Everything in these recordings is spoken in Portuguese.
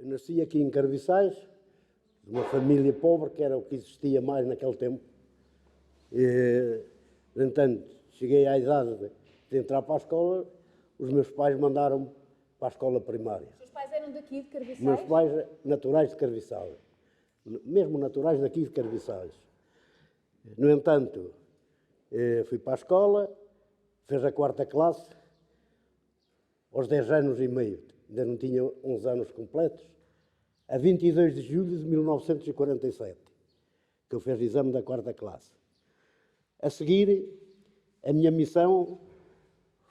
Eu nasci aqui em Carviçais, de uma família pobre, que era o que existia mais naquele tempo. No entanto, cheguei à idade de entrar para a escola, os meus pais mandaram-me para a escola primária. Os seus pais eram daqui de Carviçais? Meus pais naturais de Carviçais, mesmo naturais daqui de Carviçais. No entanto, fui para a escola, fiz a 4ª classe, aos 10 anos e meio, ainda não tinha 11 anos completos, a 22 de julho de 1947, que eu fiz o exame da 4ª classe. A seguir, a minha missão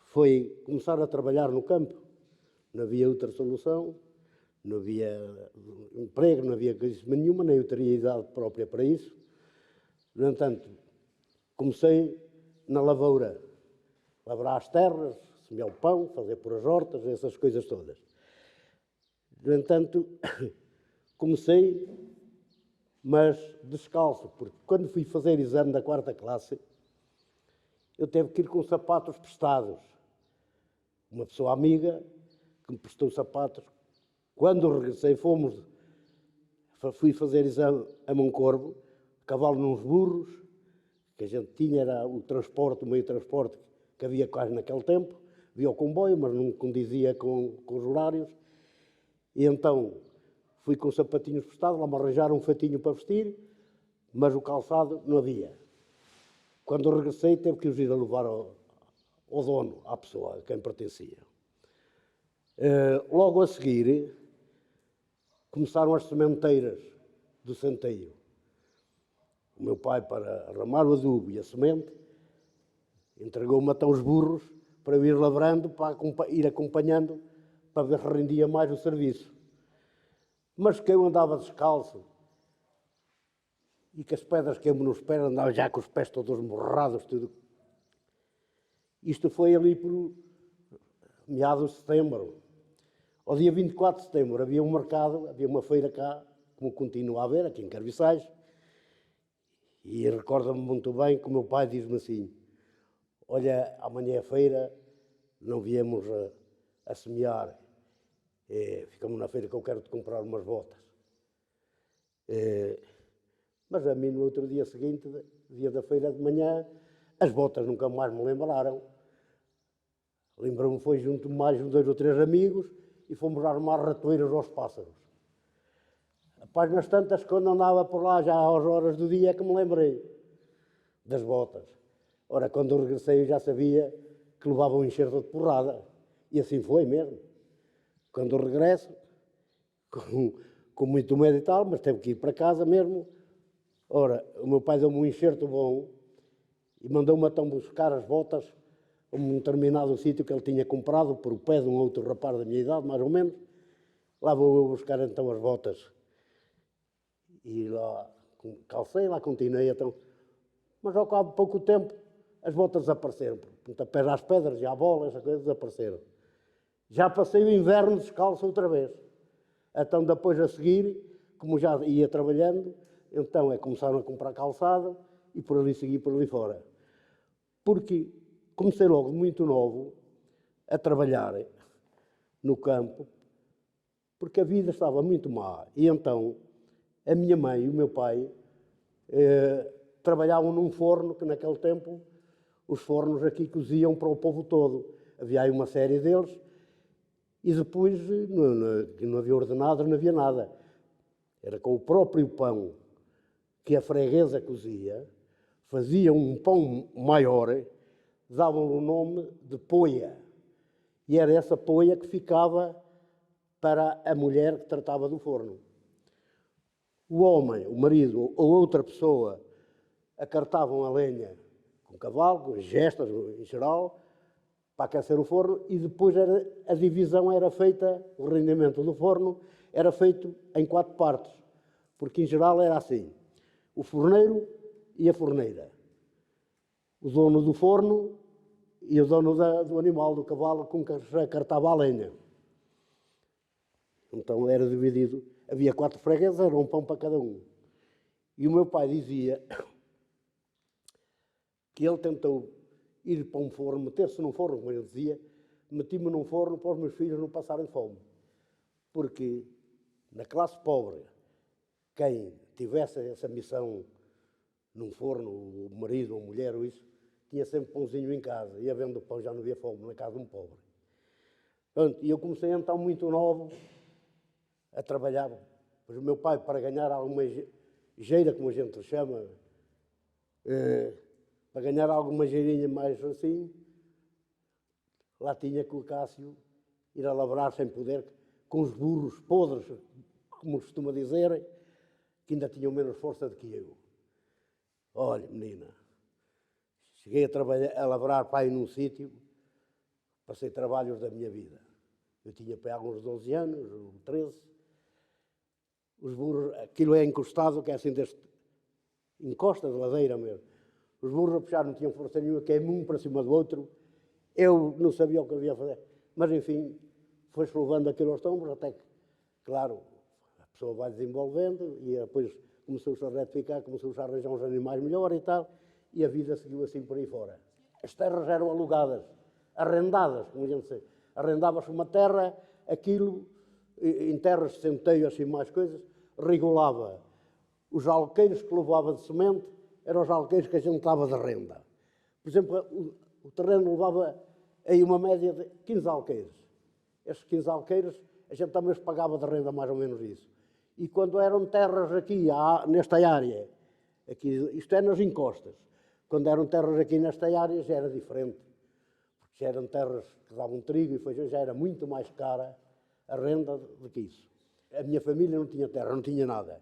foi começar a trabalhar no campo. Não havia outra solução, não havia emprego, não havia coisa nenhuma, nem eu teria idade própria para isso. No entanto, comecei na lavoura, lavrar as terras, semear o pão, fazer por as hortas, essas coisas todas. No entanto, comecei, mas descalço, porque quando fui fazer exame da 4ª classe, eu tive que ir com sapatos prestados. Uma pessoa amiga que me prestou sapatos. Quando regressei, fui fazer exame a Moncorvo, cavalo nos burros, que a gente tinha, era o transporte, o meio de transporte que havia quase naquele tempo. Havia o comboio, mas não condizia com os horários. E então fui com sapatinhos prestados, lá me arranjaram um fatinho para vestir, mas o calçado não havia. Quando regressei, teve que os ir a levar ao dono, à pessoa a quem pertencia. Logo a seguir, começaram as sementeiras do centeio. O meu pai, para arramar o adubo e a semente, entregou-me até os burros para eu ir lavrando, para ir acompanhando, para ver se rendia mais o serviço. Mas que eu andava descalço e que as pedras queimam nos pés, andava já com os pés todos morrados, tudo. Isto foi ali por meados de setembro. Ao dia 24 de setembro havia um mercado, havia uma feira cá, como continua a haver, aqui em Carviçais, e recordo-me muito bem que o meu pai diz-me assim: olha, amanhã é feira, não viemos a semear, ficamos na feira que eu quero-te comprar umas botas. Mas a mim, no outro dia seguinte, dia da feira de manhã, as botas nunca mais me lembraram. Lembro-me, foi junto de mais 2 ou 3 amigos e fomos armar ratoeiras aos pássaros. Após nas tantas, quando andava por lá, já às horas do dia, é que me lembrei das botas. Ora, quando eu regressei, eu já sabia que levava um enxerto de porrada. E assim foi mesmo. Quando eu regresso, com muito medo e tal, mas teve que ir para casa mesmo. Ora, o meu pai deu-me um enxerto bom e mandou-me então buscar as botas a um determinado sítio que ele tinha comprado por o pé de um outro rapaz da minha idade, mais ou menos. Lá vou eu buscar então as botas. E lá calcei, lá continuei então. Mas ao cabo de pouco tempo, as botas desapareceram. Pontapés às pedras e à bola, essas coisas desapareceram. Já passei o inverno descalço outra vez. Então depois a seguir, como já ia trabalhando, então começaram a comprar calçado e por ali seguir por ali fora. Porque comecei logo muito novo a trabalhar no campo, porque a vida estava muito má. E então a minha mãe e o meu pai trabalhavam num forno que naquele tempo os fornos aqui coziam para o povo todo. Havia aí uma série deles e depois não havia ordenados, não havia nada. Era com o próprio pão que a freguesa cozia, fazia um pão maior, davam-lhe o nome de poia. E era essa poia que ficava para a mulher que tratava do forno. O homem, o marido ou outra pessoa acartavam a lenha com cavalo, com gestas em geral, para aquecer o forno e depois a divisão era feita, o rendimento do forno era feito em 4 partes, porque em geral era assim: o forneiro e a forneira, o dono do forno e o dono do animal, do cavalo com que se acartava a lenha. Então era dividido, havia 4 freguesas, era um pão para cada um. E o meu pai dizia que ele tentou ir para um forno, meter-se num forno, como ele dizia, meti-me num forno para os meus filhos não passarem fome. Porque Na classe pobre, quem tivesse essa missão num forno, o marido ou a mulher ou isso, tinha sempre pãozinho em casa. E havendo pão já não havia fome na casa de um pobre. E eu comecei então muito novo a trabalhar. Pois o meu pai, para ganhar alguma jeira, como a gente chama, para ganhar alguma geirinha mais assim, lá tinha que o Cássio ir a labrar sem poder, com os burros podres, como costuma dizer, que ainda tinham menos força do que eu. Olha, menina, cheguei a trabalhar, a labrar para ir num sítio, passei trabalhos da minha vida. Eu tinha para alguns 12 anos, ou 13. Os burros, aquilo é encostado, que é assim deste, encosta de ladeira mesmo. Os burros a puxar não tinham força nenhuma, que é um para cima do outro. Eu não sabia o que havia a fazer. Mas, enfim, foi-se levando aquilo aos tombos, até que, claro, a pessoa vai desenvolvendo e depois começou-se a retificar, começou-se a arranjar uns animais melhores e tal, e a vida seguiu assim por aí fora. As terras eram alugadas, arrendadas, como a gente diz. Arrendava-se uma terra, aquilo, em terras de centeio, assim mais coisas, regulava. Os alqueires que levava de semente eram os alqueires que a gente dava de renda. Por exemplo, o terreno levava aí uma média de 15 alqueires. Estes 15 alqueires, a gente também os pagava de renda mais ou menos isso. E quando eram terras aqui, nesta área, aqui, isto é nas encostas, quando eram terras aqui nesta área já era diferente. Porque já eram terras que davam trigo e feijão, já era muito mais cara a renda do que isso. A minha família não tinha terra, não tinha nada.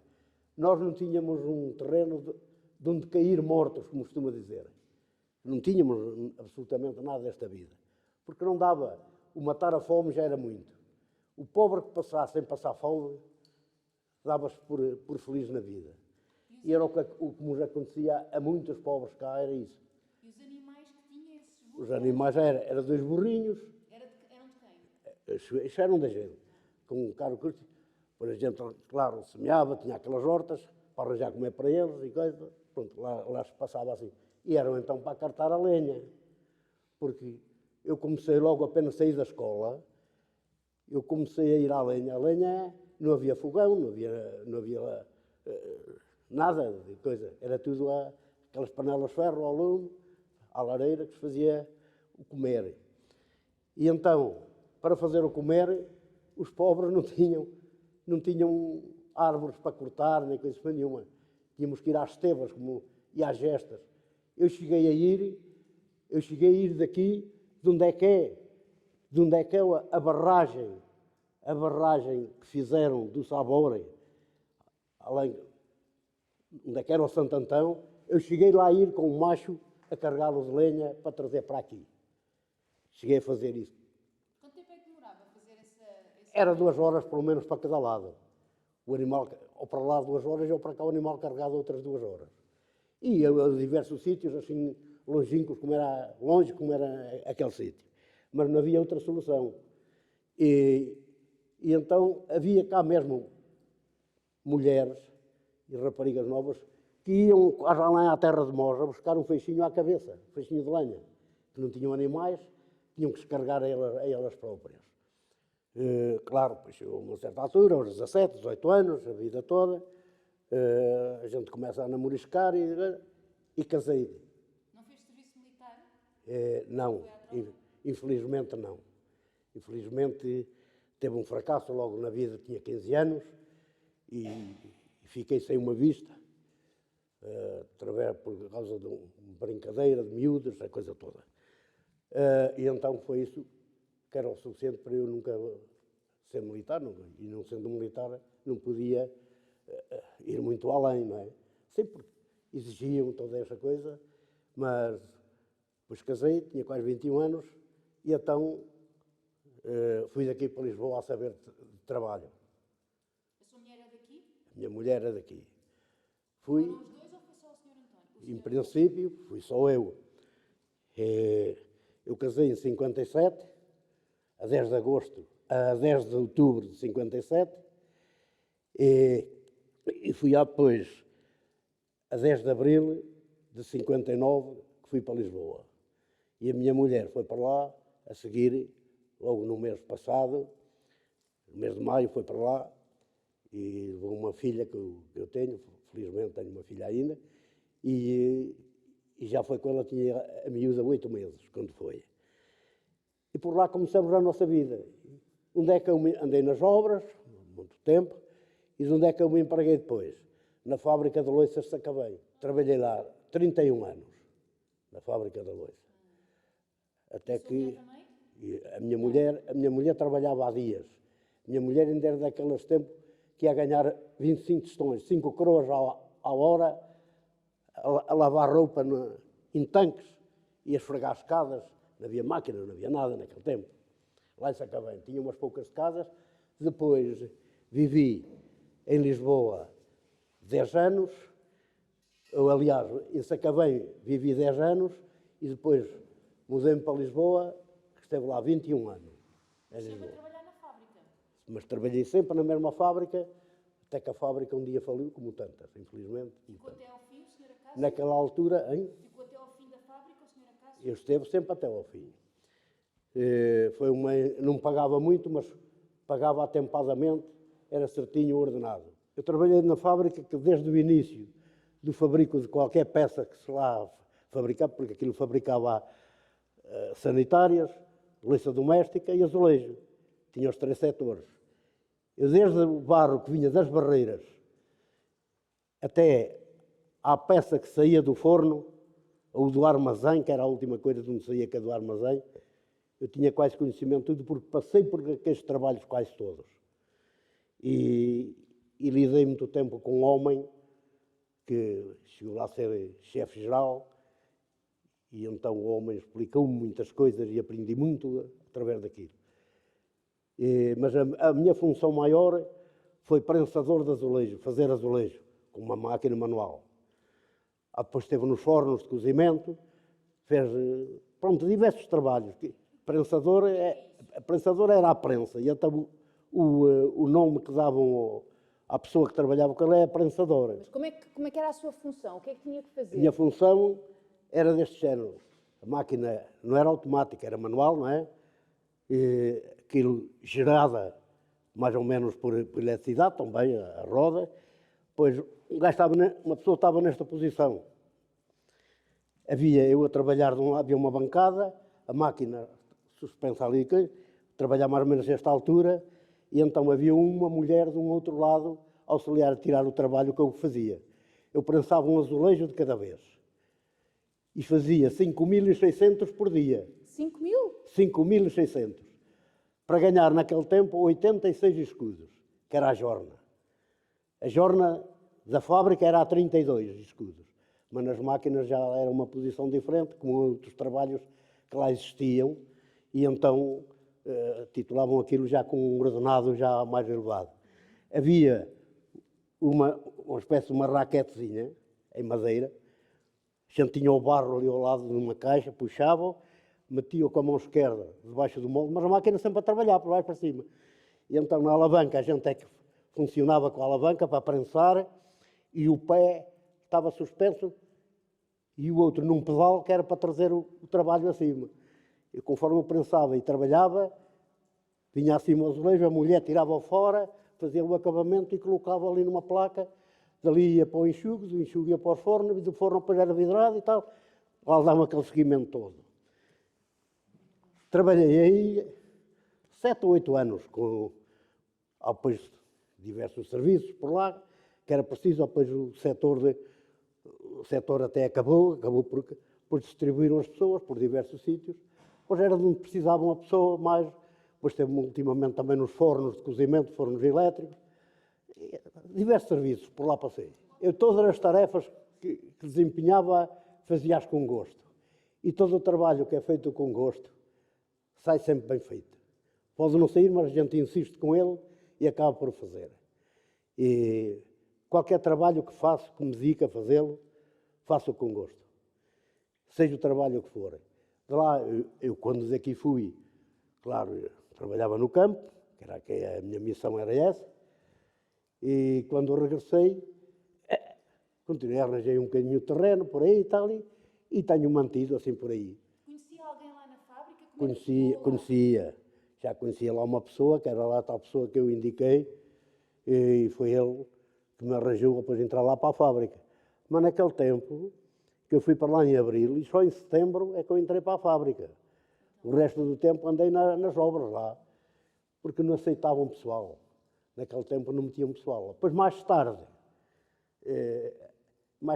Nós não tínhamos um terreno de onde cair mortos, como costuma dizer. Não tínhamos absolutamente nada desta vida. Porque não dava. O matar a fome já era muito. O pobre que passasse sem passar fome, dava-se por feliz na vida. E era o que nos acontecia a muitos pobres cá, era isso. E os animais que tinha esses burros? Os animais eram dois burrinhos. Eram de quem? Isso eram da gente. Com um carro curto. Depois a gente, claro, semeava, tinha aquelas hortas para arranjar comer para eles e coisa. Pronto, lá se passava assim. E eram então para cartar a lenha. Porque eu comecei logo apenas a sair da escola, eu comecei a ir à lenha. A lenha não havia fogão, não havia nada de coisa. Era tudo aquelas panelas de ferro ao lume, à lareira, que se fazia o comer. E então, para fazer o comer, os pobres não tinham árvores para cortar, nem coisa nenhuma. Tínhamos que ir às estevas e às gestas. Eu cheguei a ir daqui, de onde é que é a barragem que fizeram do Sabore, além, onde é que era o Santo Antão, eu cheguei lá a ir com um macho a carregá-lo de lenha para trazer para aqui. Cheguei a fazer isso. Quanto tempo é que demorava a fazer esse... Era 2 horas, pelo menos, para cada lado. O animal, ou para lá 2 horas, ou para cá o animal carregado outras 2 horas. E eu a diversos sítios, assim, longínquos, como era aquele sítio. Mas não havia outra solução. E então havia cá mesmo mulheres e raparigas novas que iam lá à terra de Morra buscar um feixinho à cabeça, um feixinho de lenha, que não tinham animais, tinham que se carregar a elas próprias. Claro, pois a uma certa altura, aos 17, 18 anos, a vida toda, a gente começa a namoriscar e casei. Não fez serviço militar? Não, infelizmente não. Infelizmente teve um fracasso logo na vida, tinha 15 anos e fiquei sem uma vista, por causa de uma brincadeira de miúdas, a coisa toda. E então foi isso que era o suficiente para eu nunca ser militar, e não sendo militar não podia ir muito além, não é? Sempre exigiam toda essa coisa, mas depois casei, tinha quase 21 anos, e então fui daqui para Lisboa a saber de trabalho. A sua mulher é daqui? A minha mulher era daqui. Fui, Foram os dois ou foi só o Sr. António? em princípio, fui só eu. Eu casei em 57, a 10 de agosto, a 10 de outubro de 57, e fui depois, a 10 de abril de 59, que fui para Lisboa. E a minha mulher foi para lá, a seguir, logo no mês passado, no mês de maio, foi para lá, e levou uma filha que eu tenho, felizmente tenho uma filha ainda, e já foi quando ela tinha a miúda 8 meses, quando foi. E por lá começamos a nossa vida. Onde é que eu andei nas obras, muito tempo, e onde é que eu me empreguei depois? Na fábrica de louças de Sacavém. Trabalhei lá 31 anos, na fábrica de louça. Até que a minha mulher trabalhava há dias. A minha mulher ainda era daqueles tempos que ia ganhar 25 tostões, 5 coroas à hora, a lavar roupa em tanques e a esfregar escadas. Não havia máquina, não havia nada naquele tempo. Lá em Sacavém tinha umas poucas casas. Depois vivi em Lisboa 10 anos. Aliás, em Sacavém vivi 10 anos e depois mudei-me para Lisboa, que esteve lá 21 anos. Sempre a trabalhar na fábrica. Mas trabalhei sempre na mesma fábrica, até que a fábrica um dia faliu, como tantas, infelizmente. Ficou até ao fim, o Sr. Acácio? Naquela altura, hein? Ficou até ao fim da fábrica, o Sr. Acácio? Eu esteve sempre até ao fim. Não pagava muito, mas pagava atempadamente, era certinho ordenado. Eu trabalhei na fábrica que desde o início do fabrico de qualquer peça que se lá fabricava, porque aquilo fabricava sanitárias, louça doméstica e azulejo. Tinha os 3 setores. Eu desde o barro que vinha das barreiras até à peça que saía do forno, ou do armazém, que era a última coisa de onde saía, que é do armazém, eu tinha quase conhecimento de tudo, porque passei por aqueles trabalhos quase todos. E lidei muito tempo com um homem que chegou lá a ser chefe-geral, e então o homem explicou-me muitas coisas e aprendi muito através daquilo. Mas a minha função maior foi prensador de azulejo, fazer azulejo, com uma máquina manual. Depois esteve nos fornos de cozimento, fez, pronto, diversos trabalhos. A prensadora era a prensa, e então o nome que davam à pessoa que trabalhava com ela é a prensadora. Mas como é que era a sua função? O que é que tinha que fazer? A minha função era deste género. A máquina não era automática, era manual, não é? Aquilo gerada mais ou menos por eletricidade também, a roda. Pois uma pessoa estava nesta posição. Eu a trabalhar de um lado, havia uma bancada, a máquina suspensa ali, trabalhar mais ou menos a esta altura, e então havia uma mulher de um outro lado auxiliar a tirar o trabalho que eu fazia. Eu prensava um azulejo de cada vez. E fazia 5.600 por dia. 5.000? 5.600. Para ganhar naquele tempo 86 escudos, que era a jorna. A jorna da fábrica era a 32 escudos, mas nas máquinas já era uma posição diferente, como outros trabalhos que lá existiam, e então titulavam aquilo já com um ordenado já mais elevado. Havia uma espécie de uma raquetezinha em madeira, a gente tinha o barro ali ao lado de uma caixa, puxava, metia-o com a mão esquerda debaixo do molde, mas a máquina sempre a trabalhar, por baixo para cima. E então na alavanca a gente é que funcionava com a alavanca para prensar, e o pé estava suspenso e o outro num pedal que era para trazer o trabalho acima. E conforme eu prensava e trabalhava, vinha acima o azulejo, a mulher tirava-o fora, fazia o acabamento e colocava ali numa placa, dali ia para o enxugue, do enxugue ia para o forno, e do forno depois era vidrado e tal. Lá dava aquele seguimento todo. Trabalhei aí 7 ou 8 anos, com depois diversos serviços por lá, que era preciso, depois o setor até acabou por distribuíram as pessoas por diversos sítios, depois era de onde precisavam a pessoa mais, depois teve ultimamente também nos fornos de cozimento, fornos elétricos, diversos serviços, por lá passei. Eu todas as tarefas que desempenhava fazia-as com gosto, e todo o trabalho que é feito com gosto sai sempre bem feito. Pode não sair, mas a gente insiste com ele e acaba por fazer. E qualquer trabalho que faço, que me dedico a fazê-lo, faço com gosto. Seja o trabalho que for. De lá, eu quando daqui fui, claro, trabalhava no campo, que a minha missão era essa, e quando regressei, continuei, arranjei um bocadinho de terreno por aí e tal, e tenho mantido assim por aí. Conhecia alguém lá na fábrica? Conhecia. Já conhecia lá uma pessoa, que era lá a tal pessoa que eu indiquei, e foi ele que me arranjou depois entrar lá para a fábrica. Mas naquele tempo, que eu fui para lá em abril, e só em setembro é que eu entrei para a fábrica. O resto do tempo andei nas obras lá, porque não aceitavam pessoal. Naquele tempo não metiam pessoal. Depois, mais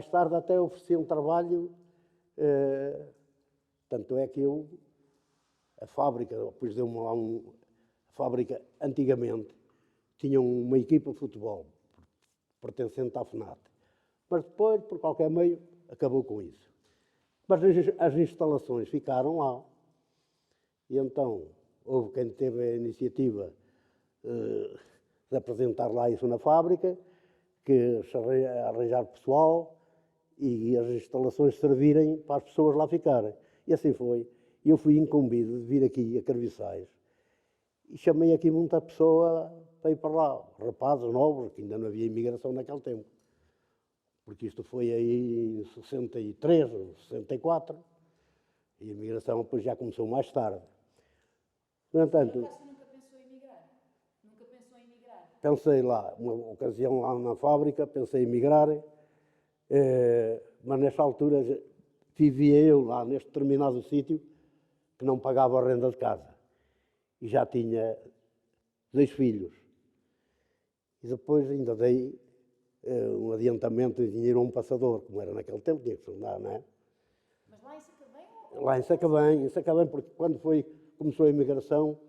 tarde até ofereciam trabalho, tanto é que a fábrica, depois deu-me lá a fábrica, antigamente, tinha uma equipa de futebol, pertencente à FNAT. Mas depois, por qualquer meio, acabou com isso. Mas as instalações ficaram lá. E então, houve quem teve a iniciativa de apresentar lá isso na fábrica, que se arranjar pessoal e as instalações servirem para as pessoas lá ficarem. E assim foi. Eu fui incumbido de vir aqui a Carviçais e chamei aqui muita pessoa para ir para lá, rapazes novos, que ainda não havia imigração naquele tempo. Porque isto foi aí em 63, 64, e a imigração depois já começou mais tarde. No entanto, Por acaso nunca pensou em emigrar? Nunca pensou em emigrar? pensei lá, uma ocasião lá na fábrica, pensei em emigrar, mas nessa altura vivia eu lá neste determinado sítio que não pagava a renda de casa e já tinha 2 filhos. E depois ainda dei um adiantamento de dinheiro a um passador, como era naquele tempo, tinha que se dar, não é? Mas lá em Sacavém ou... Lá em Sacavém, porque quando começou a imigração,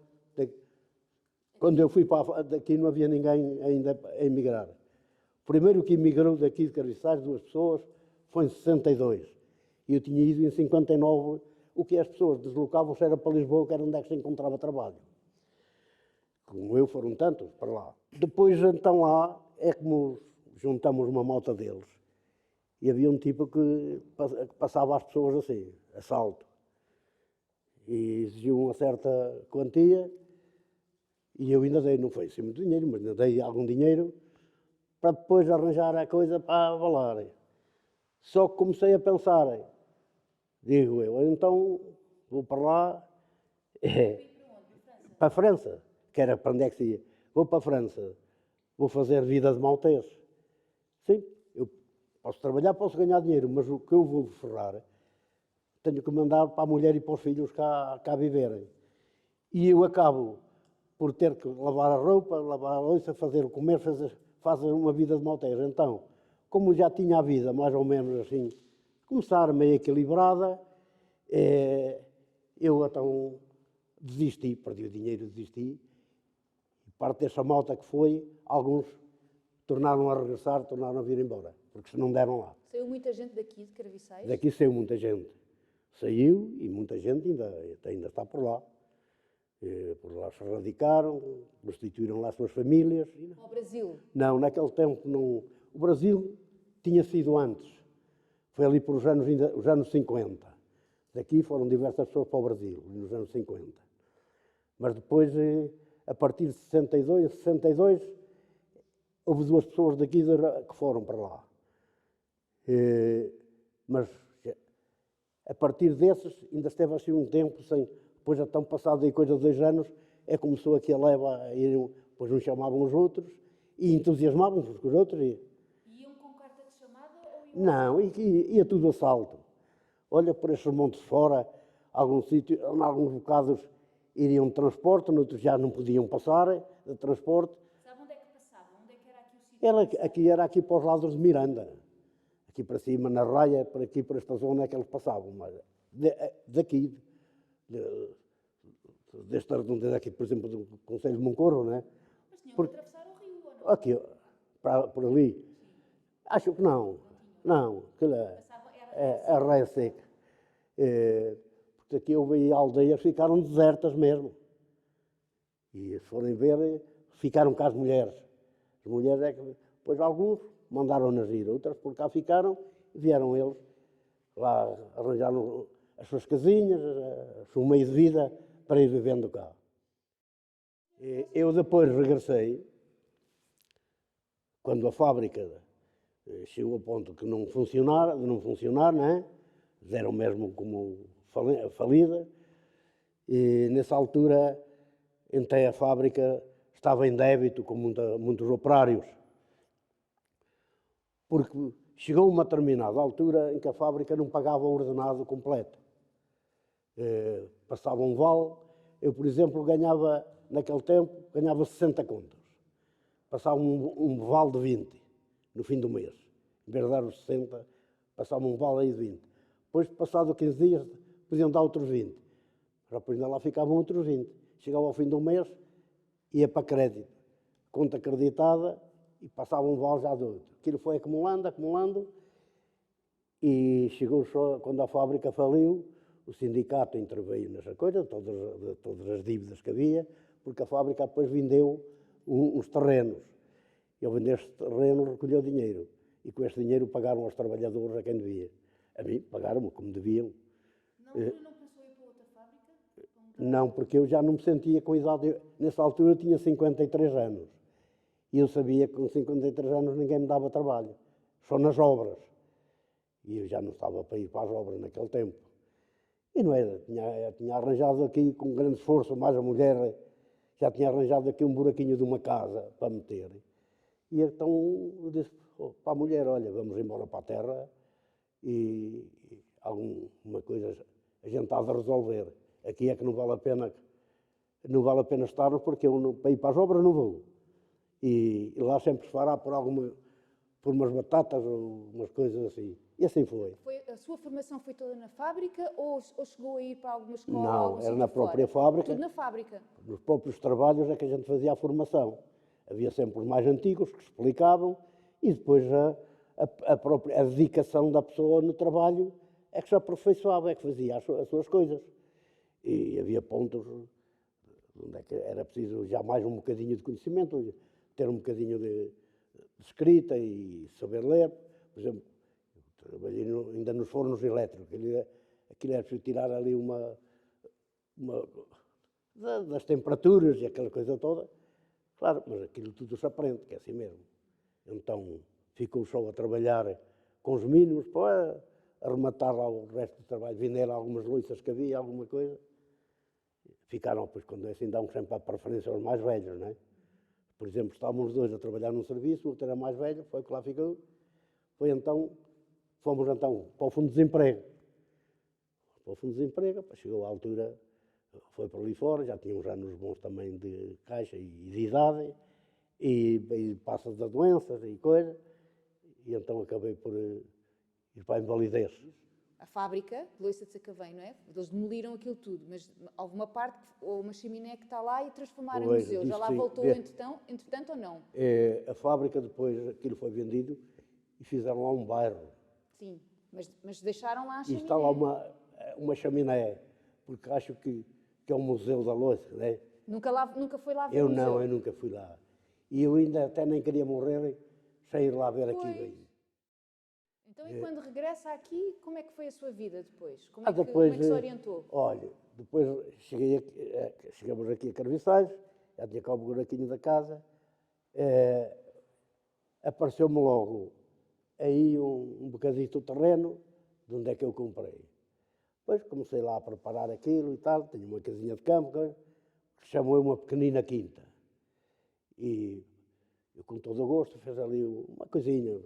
quando eu fui daqui não havia ninguém ainda a emigrar. O primeiro que emigrou daqui de Carviçais, 2 pessoas, foi em 62. E eu tinha ido em 59, o que as pessoas deslocavam-se era para Lisboa, que era onde é que se encontrava trabalho. Como eu, foram tantos para lá. Depois, então, lá, é como juntamos uma malta deles. E havia um tipo que passava às pessoas assim, assalto. E exigiu uma certa quantia, e eu ainda dei, não foi assim muito dinheiro, mas ainda dei algum dinheiro, para depois arranjar a coisa para avalar. Só que comecei a pensar, digo eu, então vou para lá, para a França, que era para onde é que se ia. Vou para a França, vou fazer vida de maltês. Sim, eu posso trabalhar, posso ganhar dinheiro, mas o que eu vou ferrar, tenho que mandar para a mulher e para os filhos cá viverem. E eu acabo por ter que lavar a roupa, lavar a louça, fazer o comer, fazer uma vida de maltês. Então, como já tinha a vida mais ou menos assim, começar meio equilibrada, eu então desisti, perdi o dinheiro, desisti. E parte dessa malta que foi, alguns tornaram a regressar, tornaram a vir embora, porque se não deram lá. Saiu muita gente daqui de Carviçais? Daqui saiu muita gente. Saiu e muita gente ainda está por lá. Por lá se radicaram, constituíram lá as suas famílias. Ao Brasil? Não, naquele tempo não. O Brasil tinha sido antes. Foi ali por os anos 50. Daqui foram diversas pessoas para o Brasil, nos anos 50. Mas depois, a partir de 62, houve 2 pessoas daqui que foram para lá. Mas a partir desses, ainda esteve assim um tempo sem. Depois, então, passado aí coisa de 2 anos, começou aqui a leva a ir, depois uns chamavam os outros e entusiasmavam-se uns com os outros. Iam com carta de chamada ou iam... Não, ia tudo a salto. Olha, por estes montes fora, alguns sítios, em alguns bocados iriam de transporte, noutros já não podiam passar de transporte. Sabe onde é que passavam? Onde é que era aqui o sítio? Era aqui para os lados de Miranda. Aqui para cima, na raia, por aqui, por esta zona é que eles passavam. Mas daqui, deste redondez aqui, por exemplo, do Conselho de Moncorro, não é? Mas tinham que atravessar o rio, ou não? Aqui, por ali. Sim. Acho que não. Não, aquilo Passavam, é a raia seca. Porque aqui houve aí aldeias que ficaram desertas mesmo. E se forem ver, ficaram cá as mulheres. As mulheres é que, depois alguns mandaram-nas ir, outras por cá ficaram e vieram eles lá, arranjaram as suas casinhas, o seu meio de vida para ir vivendo cá. Eu depois regressei, quando a fábrica chegou ao ponto que não funcionar, não é? Deram mesmo como falida, e nessa altura entrei à fábrica, estava em débito com muitos operários, porque chegou uma determinada altura em que a fábrica não pagava o ordenado completo. Passava um vale, eu, por exemplo, ganhava, naquele tempo, ganhava 60 contos. Passava um vale de 20 no fim do mês. Em vez de dar os 60, passava um vale aí de 20. Depois, passado 15 dias, podiam dar outros 20. Depois ainda lá ficavam outros 20. Chegava ao fim do mês, ia para crédito. Conta acreditada e passava um vale já de outro. Aquilo foi acumulando, acumulando, e chegou só, quando a fábrica faliu, o sindicato interveio nessa coisa, todas as dívidas que havia, porque a fábrica depois vendeu uns terrenos. E ao vender este terreno recolheu dinheiro. E com este dinheiro pagaram aos trabalhadores a quem devia. A mim pagaram-me como deviam. Na altura não pensou em ir para outra fábrica? Não, porque eu já não me sentia com idade. Nessa altura eu tinha 53 anos. E eu sabia que com 53 anos ninguém me dava trabalho. Só nas obras. E eu já não estava para ir para as obras naquele tempo. E não era, tinha arranjado aqui, com grande esforço, mais a mulher, já tinha arranjado aqui um buraquinho de uma casa para meter. E então eu disse para a mulher, olha, vamos embora para a terra e alguma coisa a gente há de resolver. Aqui é que não vale a pena estar, porque eu não, para ir para as obras não vou. E lá sempre se fará por umas batatas ou umas coisas assim. E assim foi. A sua formação foi toda na fábrica ou chegou a ir para alguma escola? Não, algum era sítio na própria fora? fábrica. Tudo na fábrica. Nos próprios trabalhos é que a gente fazia a formação. Havia sempre os mais antigos que explicavam e depois a dedicação da pessoa no trabalho é que se aperfeiçoava, é que fazia as suas coisas. E havia pontos onde é que era preciso já mais um bocadinho de conhecimento, ter um bocadinho de escrita e saber ler. Por exemplo, trabalhei ainda nos fornos elétricos. Aquilo era preciso tirar ali das temperaturas e aquela coisa toda. Claro, mas aquilo tudo se aprende, que é assim mesmo. Então, ficou só a trabalhar com os mínimos para arrematar lá o resto do trabalho, vender algumas louças que havia, alguma coisa. Ficaram, pois, quando é assim, dão sempre a preferência aos mais velhos, não é? Por exemplo, estávamos os dois a trabalhar num serviço, o outro era mais velho, foi o que lá ficou. Fomos então para o Fundo de Desemprego. Para o Fundo de Desemprego, chegou a altura, foi para ali fora, já tinha uns anos bons também de caixa e de idade, e passa das doenças e coisa, e então acabei por ir para a invalidez. A fábrica de Loiça de Sacavém, não é? Eles demoliram aquilo tudo, mas houve uma parte, ou uma chaminé que está lá e transformaram em Pois, museu. Já lá sim. voltou entretanto ou não? A fábrica depois, aquilo foi vendido e fizeram lá um bairro. Sim, mas deixaram lá a E chaminé. está lá uma chaminé, porque acho que é um museu da louça, não é? Nunca foi lá ver Eu o museu? não, eu nunca fui lá. E eu ainda até nem queria morrer sem ir lá ver Pois. aquilo. Então, e quando regressa aqui, como é que foi a sua vida depois? Como é Depois, que se orientou? olha, depois chegamos aqui a Carviçais, já tinha cá o buraquinho da casa, apareceu-me logo aí um bocadito de terreno, de onde é que eu comprei. Depois comecei lá a preparar aquilo e tal, tinha uma casinha de campo, que se chamou uma pequenina quinta. E eu, com todo o gosto, fiz ali uma coisinha,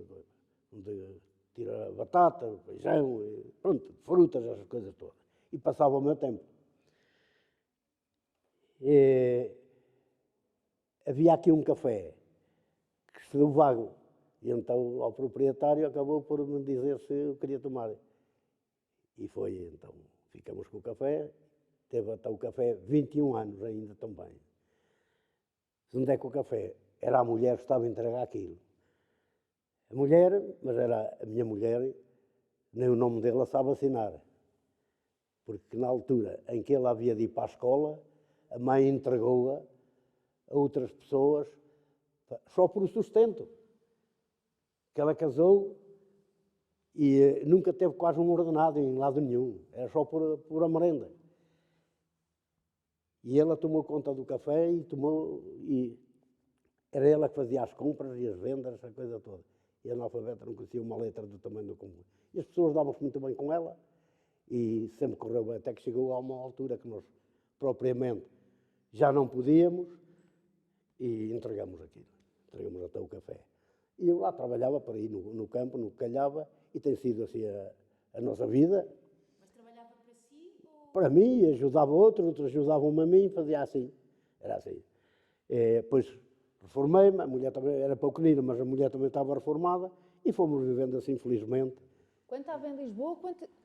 onde tira batata, feijão, e pronto, frutas, essas coisas todas. E passava o meu tempo. Havia aqui um café que se deu vago. E então ao proprietário acabou por me dizer se eu queria tomar. E foi então, ficamos com o café, teve até o café 21 anos ainda também. Onde é que o café? Era a mulher que estava a entregar aquilo. A mulher, mas era a minha mulher, nem o nome dela sabe assinar. Porque na altura em que ela havia de ir para a escola, a mãe entregou-a a outras pessoas só por o sustento. Que ela casou e nunca teve quase um ordenado em lado nenhum, era só por a merenda. E ela tomou conta do café e era ela que fazia as compras e as vendas, essa coisa toda. E a analfabeta não conhecia uma letra do tamanho do comum. E as pessoas davam-se muito bem com ela e sempre correu bem, até que chegou a uma altura que nós propriamente já não podíamos e entregamos aquilo. Entregamos até o café. E eu lá trabalhava para ir no campo, no que calhava, e tem sido assim a nossa vida. Mas trabalhava para si ou... Para mim, ajudava outros ajudavam-me a mim, fazia assim. Era assim. Depois reformei-me, a mulher também era pequenina, mas a mulher também estava reformada, e fomos vivendo assim, felizmente. Quando estava em Lisboa,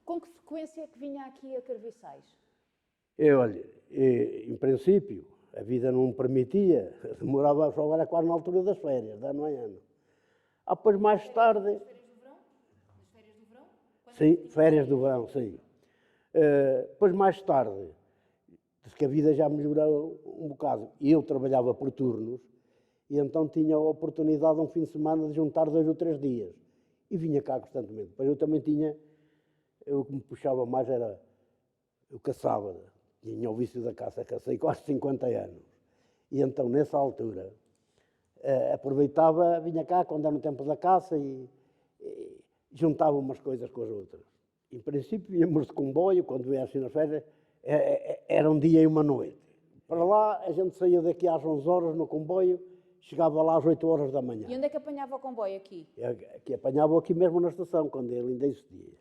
com que frequência é que vinha aqui a Carviçais? Olha, em princípio, a vida não me permitia, demorava só era quase na altura das férias, de ano em ano. Depois, mais tarde... Nas férias do verão? Nas férias do verão? Quando Sim, férias do verão, sim. Depois, mais tarde, disse que a vida já melhorou um bocado. E eu trabalhava por turnos, e então tinha a oportunidade, um fim de semana, de juntar 2 ou 3 dias. E vinha cá constantemente. Depois eu também tinha, o que me puxava mais era, eu caçava, tinha o vício da caça, cacei quase 50 anos. E então, nessa altura, aproveitava, vinha cá quando era no tempo da caça e juntava umas coisas com as outras. Em princípio, íamos de comboio, quando ia assim nas férias, era um dia e uma noite. Para lá, a gente saía daqui às 11 horas no comboio, chegava lá às 8 horas da manhã. E onde é que apanhava o comboio aqui? Que apanhava aqui mesmo na estação, quando ele ainda existia.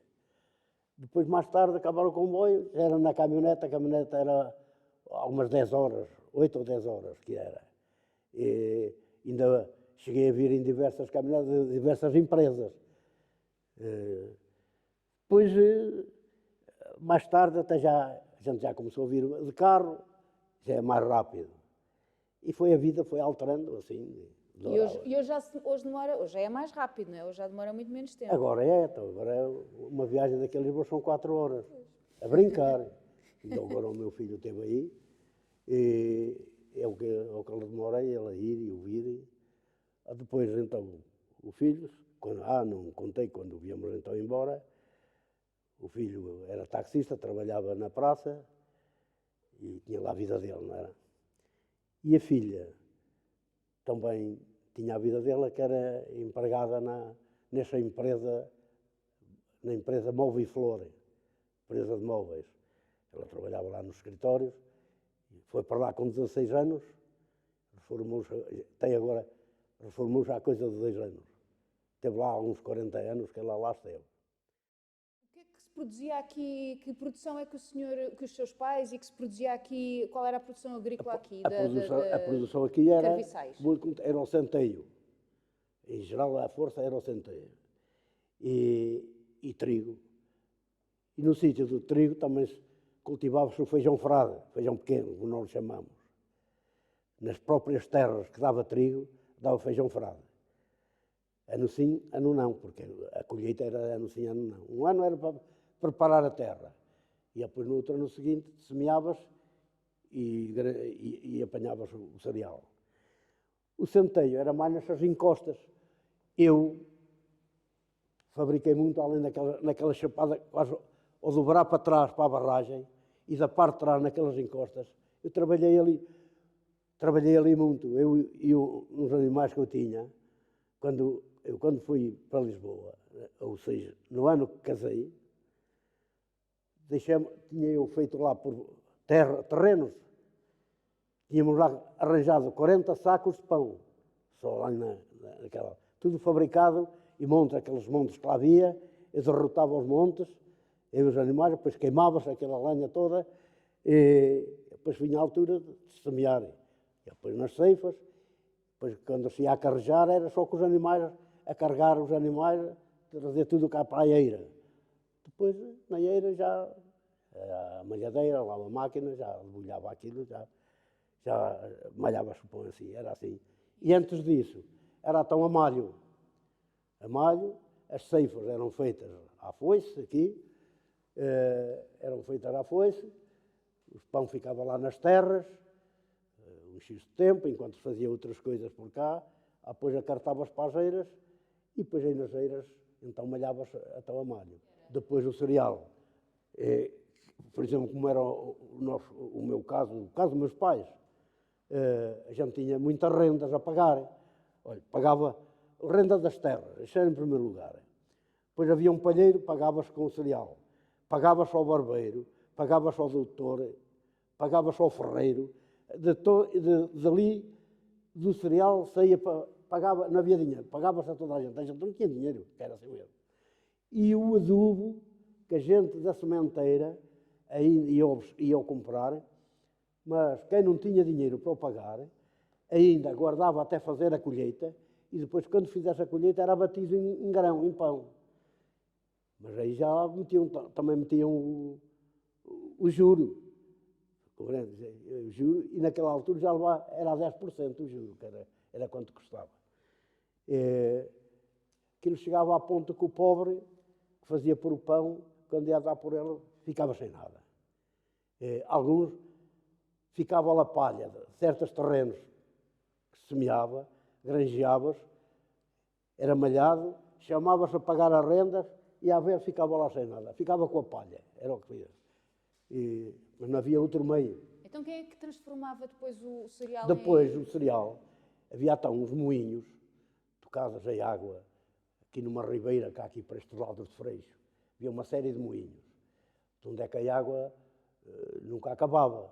Depois, mais tarde, acabaram o comboio, já era na caminhonete, a caminhonete era algumas 10 horas, 8 ou 10 horas que era. E ainda cheguei a vir em diversas caminhonetes, de diversas empresas. Depois, mais tarde, até a gente já começou a vir de carro, já é mais rápido. E foi a vida, foi alterando, assim. E hoje já é mais rápido, não é? Hoje já demora muito menos tempo. Agora é uma viagem daqui a Lisboa são 4 horas, a brincar. E agora o meu filho esteve aí, e é o que ele demora, ele a ir e o vir. Depois, então, o filho, não contei quando viemos então embora, o filho era taxista, trabalhava na praça e tinha lá a vida dele, não era? E a filha também tinha a vida dela, que era empregada nessa empresa, na empresa Móvel e Flor, empresa de móveis. Ela trabalhava lá nos escritórios, foi para lá com 16 anos, reformou-se há coisa de 2 anos. Teve lá uns 40 anos que ela lá esteve. O que é que se produzia aqui? Que produção é que que os seus pais e que se produzia aqui? Qual era a produção agrícola aqui? A produção aqui era Carviçais? Era o centeio. Em geral, a força era o centeio. E trigo. E no sítio do trigo também cultivava-se o feijão frade, feijão pequeno, como nós chamamos. Nas próprias terras que dava trigo, dava feijão frade. Ano sim, ano não, porque a colheita era ano sim, ano não. Um ano era para preparar a terra. E depois no outro ano seguinte semeavas e apanhavas o cereal. O centeio era mais nessas encostas. Eu fabriquei muito, além naquela chapada, quase ao dobrar para trás, para a barragem, e da parte de trás, naquelas encostas. Eu trabalhei ali muito. Eu e uns animais que eu tinha, quando fui para Lisboa, ou seja, no ano que casei, tinha eu feito lá por terrenos, tínhamos lá arranjado 40 sacos de pão, só lá naquela, tudo fabricado, e aqueles montes que lá havia, eu derrotava os montes, e os animais, depois queimava-se aquela lenha toda, e depois vinha a altura de semear. E depois nas ceifas, depois quando se ia a carrejar, era só com os animais, a carregar os animais, trazer tudo cá para a eira. Depois, na eira, já a malhadeira, lá a máquina, já debulhava aquilo, já malhava-se o pão assim, era assim. E antes disso, era então a malho. A malho, as ceifas eram feitas à foice, aqui, eram feitas à foice, o pão ficava lá nas terras, um X de tempo, enquanto se fazia outras coisas por cá, depois acartava-se para as eiras, e depois aí nas eiras, então malhava-se até a malho. Depois o cereal, por exemplo, como era o meu caso, o caso dos meus pais, a gente tinha muitas rendas a pagar. Olha, pagava a renda das terras, isso era em primeiro lugar. Depois havia um palheiro, pagava-se com o cereal. Pagava-se ao barbeiro, pagava-se ao doutor, pagava-se ao ferreiro. Dali do cereal saía, pagava, não havia dinheiro, pagava-se a toda a gente não tinha dinheiro, que era assim mesmo. E o adubo que a gente da sementeira ia comprar, mas quem não tinha dinheiro para o pagar, ainda guardava até fazer a colheita, e depois, quando fizesse a colheita, era batido em grão, em pão. Mas aí já também metiam o juro. O juro, e naquela altura já era a 10% o juro, que era quanto custava. Aquilo chegava a ponto que o pobre, que fazia por o pão, quando ia dar por ele, ficava sem nada. Alguns ficavam a palha de certos terrenos que se semeava, granjeava-se, era malhado, chamava-se a pagar as rendas e a ver ficava lá sem nada. Ficava com a palha, era o que fazia. Mas não havia outro meio. Então quem é que transformava depois o cereal Depois, o cereal, havia até uns moinhos tocados em água, aqui numa ribeira, cá aqui para estes lados de Freixo. Havia uma série de moinhos, onde é que a água nunca acabava.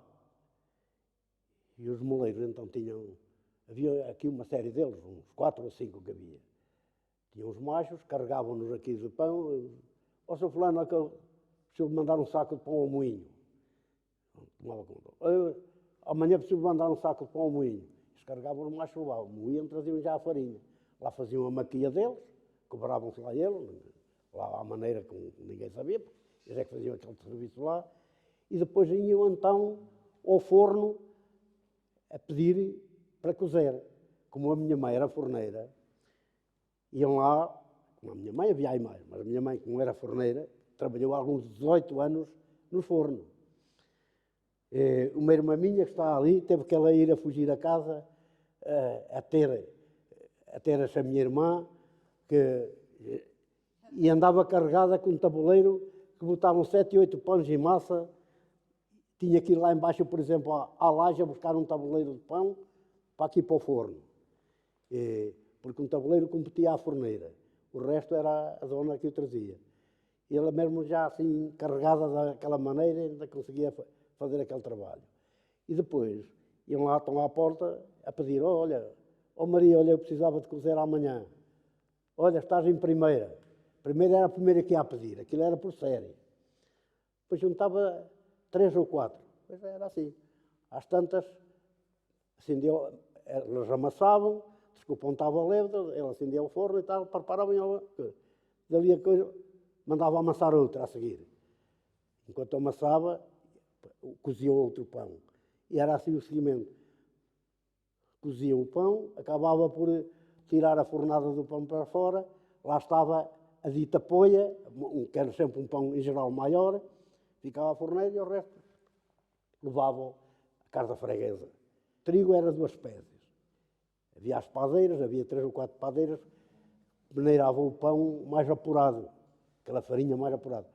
E os moleiros então havia aqui uma série deles, uns 4 ou 5 que havia. Tinham os machos, carregavam-nos aqui de pão. Ó, Sr. Fulano, preciso mandar um saco de pão ao moinho. Amanhã preciso mandar um saco de pão ao moinho. Eles carregavam os machos, levavam, moíam, traziam já a farinha. Lá faziam a maquia deles, cobravam-se lá eles, lá à maneira que ninguém sabia, porque eles é que faziam aquele serviço lá. E depois iam então ao forno a pedir para cozer. Como a minha mãe era forneira, iam lá, como a minha mãe havia aí mais, mas a minha mãe, como era forneira, trabalhou alguns 18 anos no forno. Uma irmã minha que está ali, teve que ela ir a fugir a casa a ter essa minha irmã, e andava carregada com um tabuleiro que botavam 7 e 8 pães em massa. Tinha que ir lá embaixo, por exemplo, à laje a buscar um tabuleiro de pão para aqui para o forno. Porque um tabuleiro competia à forneira. O resto era a dona que o trazia. E ela mesmo já assim, carregada daquela maneira, ainda conseguia fazer aquele trabalho. E depois, iam lá, estão à porta a pedir, olha, Maria, olha, eu precisava de cozer amanhã. Olha, estás em primeira. Primeira era a primeira que ia a pedir, aquilo era por série. Depois juntava 3 ou 4. Pois era assim. Às tantas, eles amassavam, desculpa, um estava leve, ele acendia o forno e tal, preparavam, dali a coisa, mandava amassar outra a seguir. Enquanto amassava, cozia outro pão. E era assim o seguimento. Cozia o pão, acabava por tirar a fornada do pão para fora, lá estava a dita poia, que era sempre um pão em geral maior, ficava a forneira e o resto levavam a casa freguesa. Trigo era 2 espécies. Havia as padeiras, havia 3 ou 4 padeiras, peneiravam o pão mais apurado, aquela farinha mais apurada.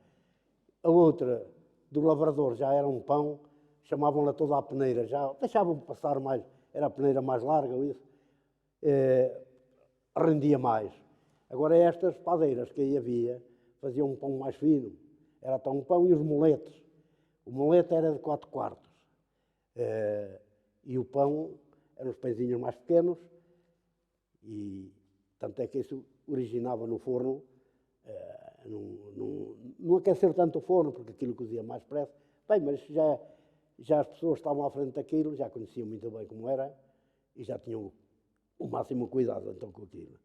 A outra, do lavrador, já era um pão, chamavam-la toda a peneira, já deixavam passar mais, era a peneira mais larga, isso, rendia mais. Agora estas padeiras que aí havia, faziam um pão mais fino, era então um pão e os moletes. O molete era de 4 quartos, e o pão eram os pãezinhos mais pequenos, e tanto é que isso originava no forno, não aquecer tanto o forno, porque aquilo cozia mais depressa. Bem, mas já as pessoas estavam à frente daquilo, já conheciam muito bem como era, e já tinham o máximo cuidado então com aquilo.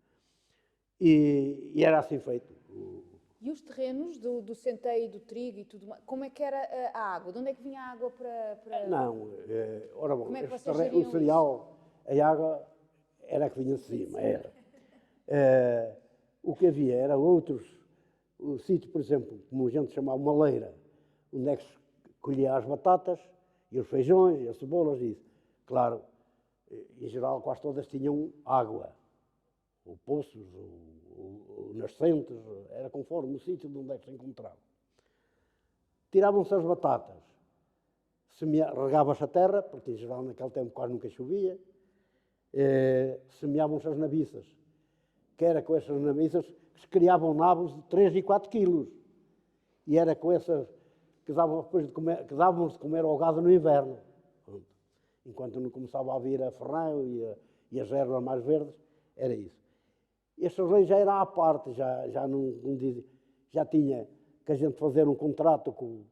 E era assim feito. E os terrenos do centeio, do trigo e tudo mais, como é que era a água? De onde é que vinha a água para... Não, ora bom, Como é que vocês o geriam cereal, a água era a que vinha de cima, era. O que havia era outros, o sítio, por exemplo, como a gente chamava uma leira, onde é que se colhia as batatas, e os feijões, e as cebolas, e isso. Claro, em geral quase todas tinham água, ou poços, ou nascentes, era conforme o sítio de onde é que se encontrava. Tiravam-se as batatas, regava-se a terra, porque em geral naquele tempo quase nunca chovia, semeavam-se as nabiças, que era com essas nabiças que se criavam nabos de 3 e 4 quilos. E era com essas que davam depois de comer, que dávamos de comer ao gado no inverno. Enquanto não começava a vir a ferrão e as ervas mais verdes, era isso. Este rei já era à parte, já não dizia, já tinha que a gente fazer um contrato com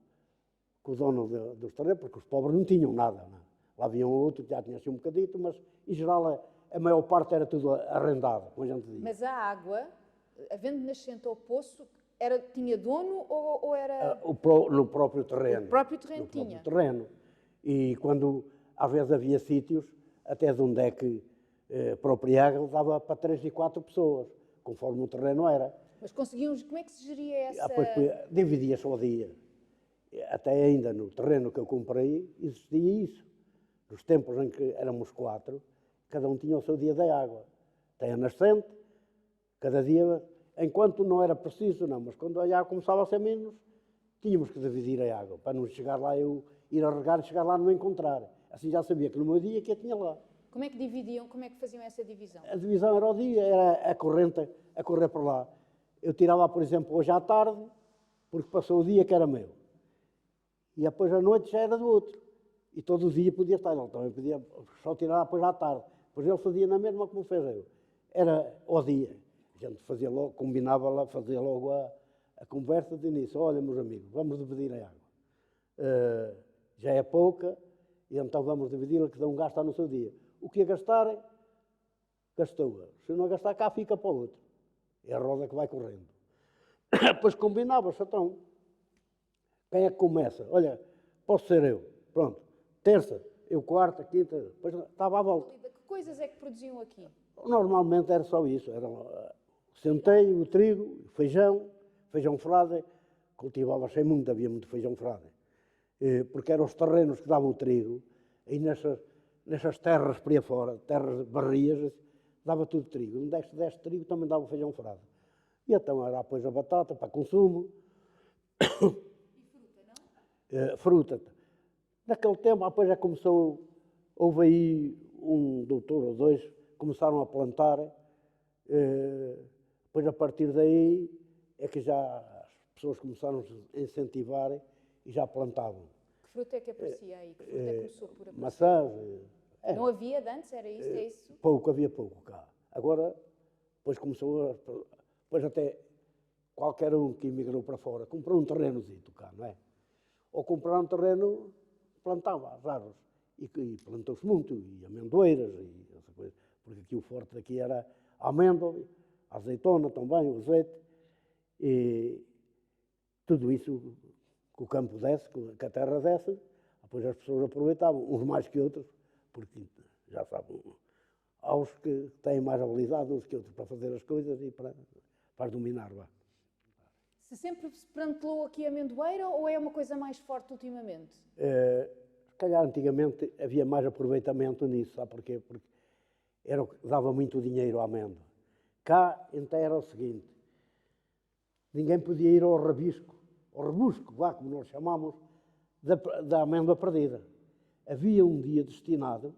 o dono dos terrenos, porque os pobres não tinham nada. Não. Lá havia um outro que já tinha assim um bocadito, mas em geral a maior parte era tudo arrendado, como a gente dizia. Mas a água, havendo nascente ao poço, tinha dono ou era... No próprio terreno. O próprio terreno no próprio tinha. terreno. E quando às vezes havia sítios, até de onde é que própria água dava para 3 e 4 pessoas, conforme o terreno era. Mas conseguiam... Como é que se geria essa... Depois dividia-se ao dia. Até ainda no terreno que eu comprei existia isso. Nos tempos em que éramos 4, cada um tinha o seu dia da água. Tem a nascente, cada dia, enquanto não era preciso, não, mas quando a água começava a ser menos, tínhamos que dividir a água, para não chegar lá eu ir a regar e chegar lá não encontrar. Assim já sabia que no meu dia que eu tinha lá. Como é que dividiam, como é que faziam essa divisão? A divisão era o dia, era a corrente a correr por lá. Eu tirava, por exemplo, hoje à tarde, porque passou o dia que era meu. E depois à noite já era do outro. E todo o dia podia estar, ele também podia só tirar depois à tarde. Depois ele fazia na mesma como fez eu. Era ao dia. A gente fazia logo, combinava lá, fazia logo a conversa de início. Olha, meus amigos, vamos dividir a água. Já é pouca, e então vamos dividi-la, que cada um gasta no seu dia. O que a gastar, gastou-a. Se não gastar cá, fica para o outro. É a roda que vai correndo. Depois combinava-se, então. Quem é que começa? Olha, posso ser eu. Pronto. Terça, eu quarta, quinta, depois estava à volta. Que coisas é que produziam aqui? Normalmente era só isso. Era o centeio, o trigo, o feijão frade. Cultivava-se muito, havia muito feijão frade. Porque eram os terrenos que davam o trigo. E nessas terras por aí fora, terras barrias, dava tudo trigo. Onde deste trigo também dava o feijão frade. E então era depois a batata para consumo. E fruta, não? Fruta. Naquele tempo, depois já começou, houve aí um doutor ou dois, começaram a plantar, depois a partir daí é que já as pessoas começaram a incentivar e já plantavam. Que fruta é que aparecia aí? Que fruta é que começou por aparecer? Maçãs. Não havia de antes, era isso? É isso? Havia pouco cá. Agora, depois começou, depois até qualquer um que emigrou para fora, comprou um terrenozito cá, não é? Ou comprar um terreno, plantava as árvores. E plantou-se muito, e amendoeiras, e essa coisa. Porque aqui o forte daqui era a amêndoa, a azeitona também, o azeite. E tudo isso que o campo desce, que a terra desce, depois as pessoas aproveitavam, uns mais que outros, porque já sabem, há os que têm mais habilidade uns que outros para fazer as coisas e para dominar. Vá. Se sempre se plantou aqui amendoeira ou é uma coisa mais forte ultimamente? Se calhar antigamente havia mais aproveitamento nisso, sabe porquê? Porque dava muito dinheiro à amêndoa. Cá, então, era o seguinte, ninguém podia ir ao rebusco, vá, como nós chamamos, da amêndoa perdida. Havia um dia destinado,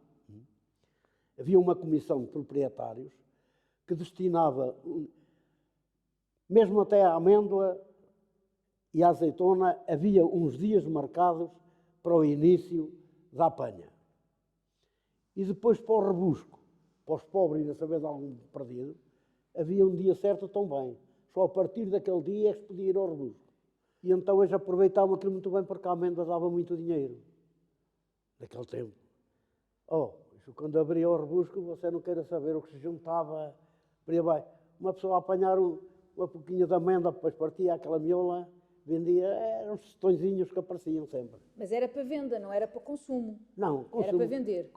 havia uma comissão de proprietários que destinava, mesmo até a amêndoa e a azeitona, havia uns dias marcados para o início da apanha. E depois para o rebusco, para os pobres a saber de algum perdido, havia um dia certo também. Só a partir daquele dia é que se podia ir ao rebusco. E então eles aproveitavam aquilo muito bem porque a amêndoa dava muito dinheiro. Naquele tempo. Isso quando abria o rebusco, você não queira saber o que se juntava. Por aí vai. Uma pessoa a apanhar uma pouquinho de amêndoa, depois partia aquela miola, vendia, eram uns tostõezinhos que apareciam sempre. Mas era para venda, não era para consumo? Não, consumo. Era para vender?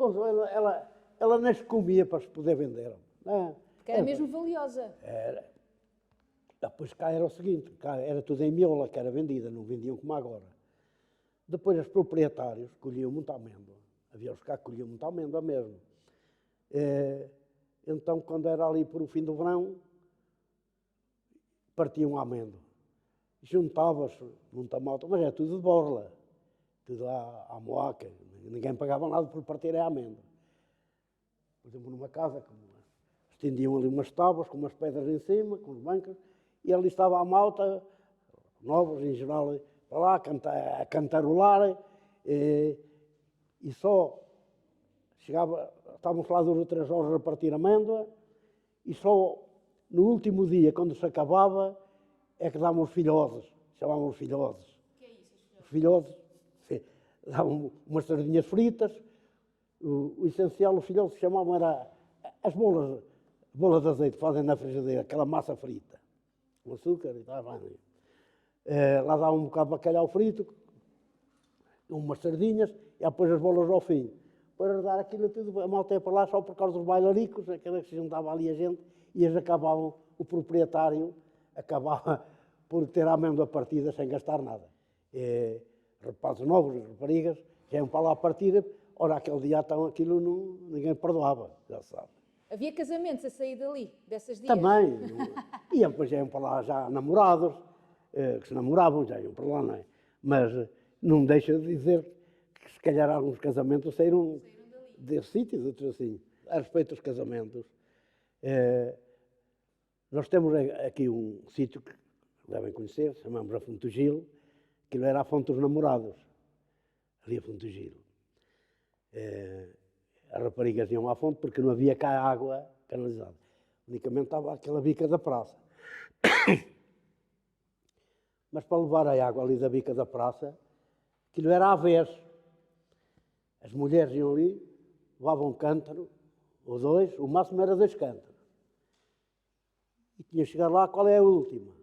Ela nem se comia para se poder vender. Porque era mesmo valiosa. Era. Depois cá era o seguinte, cá era tudo em miola que era vendida, não vendiam como agora. Depois os proprietários colhiam muita amêndoa. Havia os cá que colhiam muita amêndoa mesmo. Então, quando era ali por o fim do verão, partiam a amêndoa. Juntava-se muita malta, mas é tudo de borla, tudo à moaca. Ninguém pagava nada por partir a amêndoa. Por exemplo, numa casa, estendiam ali umas tábuas com umas pedras em cima, com os bancos, e ali estava a malta, novos em geral, para lá a cantarolar, e só estávamos lá 2 ou 3 horas a partir amêndoa, e só no último dia, quando se acabava, é que davam os filhosos, chamavam os filhosos. O que é isso, Os filhosos, sim, davam umas sardinhas fritas, o essencial, os filhosos chamavam era as bolas de azeite que fazem na frigideira, aquela massa frita, com açúcar e tal. Lá davam um bocado de bacalhau frito, umas sardinhas, e depois as bolas ao fim. Para dar aquilo tudo, a malta ia para lá só por causa dos bailaricos, aquela que se juntava ali a gente, e eles acabavam, o proprietário acabava por ter a amêndoa partida sem gastar nada. Rapazes novos, raparigas, já iam para lá a partida, ora, aquele dia então aquilo ninguém perdoava, já se sabe. Havia casamentos a sair dali, dessas dias? Também, e depois já iam para lá já namorados, que se namoravam, já iam para lá, não é? Mas não deixa de dizer que se calhar alguns casamentos saíram desse sítio, outros assim. A respeito dos casamentos, nós temos aqui um sítio que devem conhecer, chamamos a Fonte do Gil, que era a Fonte dos Namorados, ali a Fonte do Gil. As raparigas iam à fonte porque não havia cá água canalizada. Unicamente estava aquela bica da praça. Mas para levar a água ali da bica da praça, aquilo era à vez. As mulheres iam ali, levavam um cântaro, ou 2, o máximo era 2 cântaros. E tinha que chegar lá, qual é a última?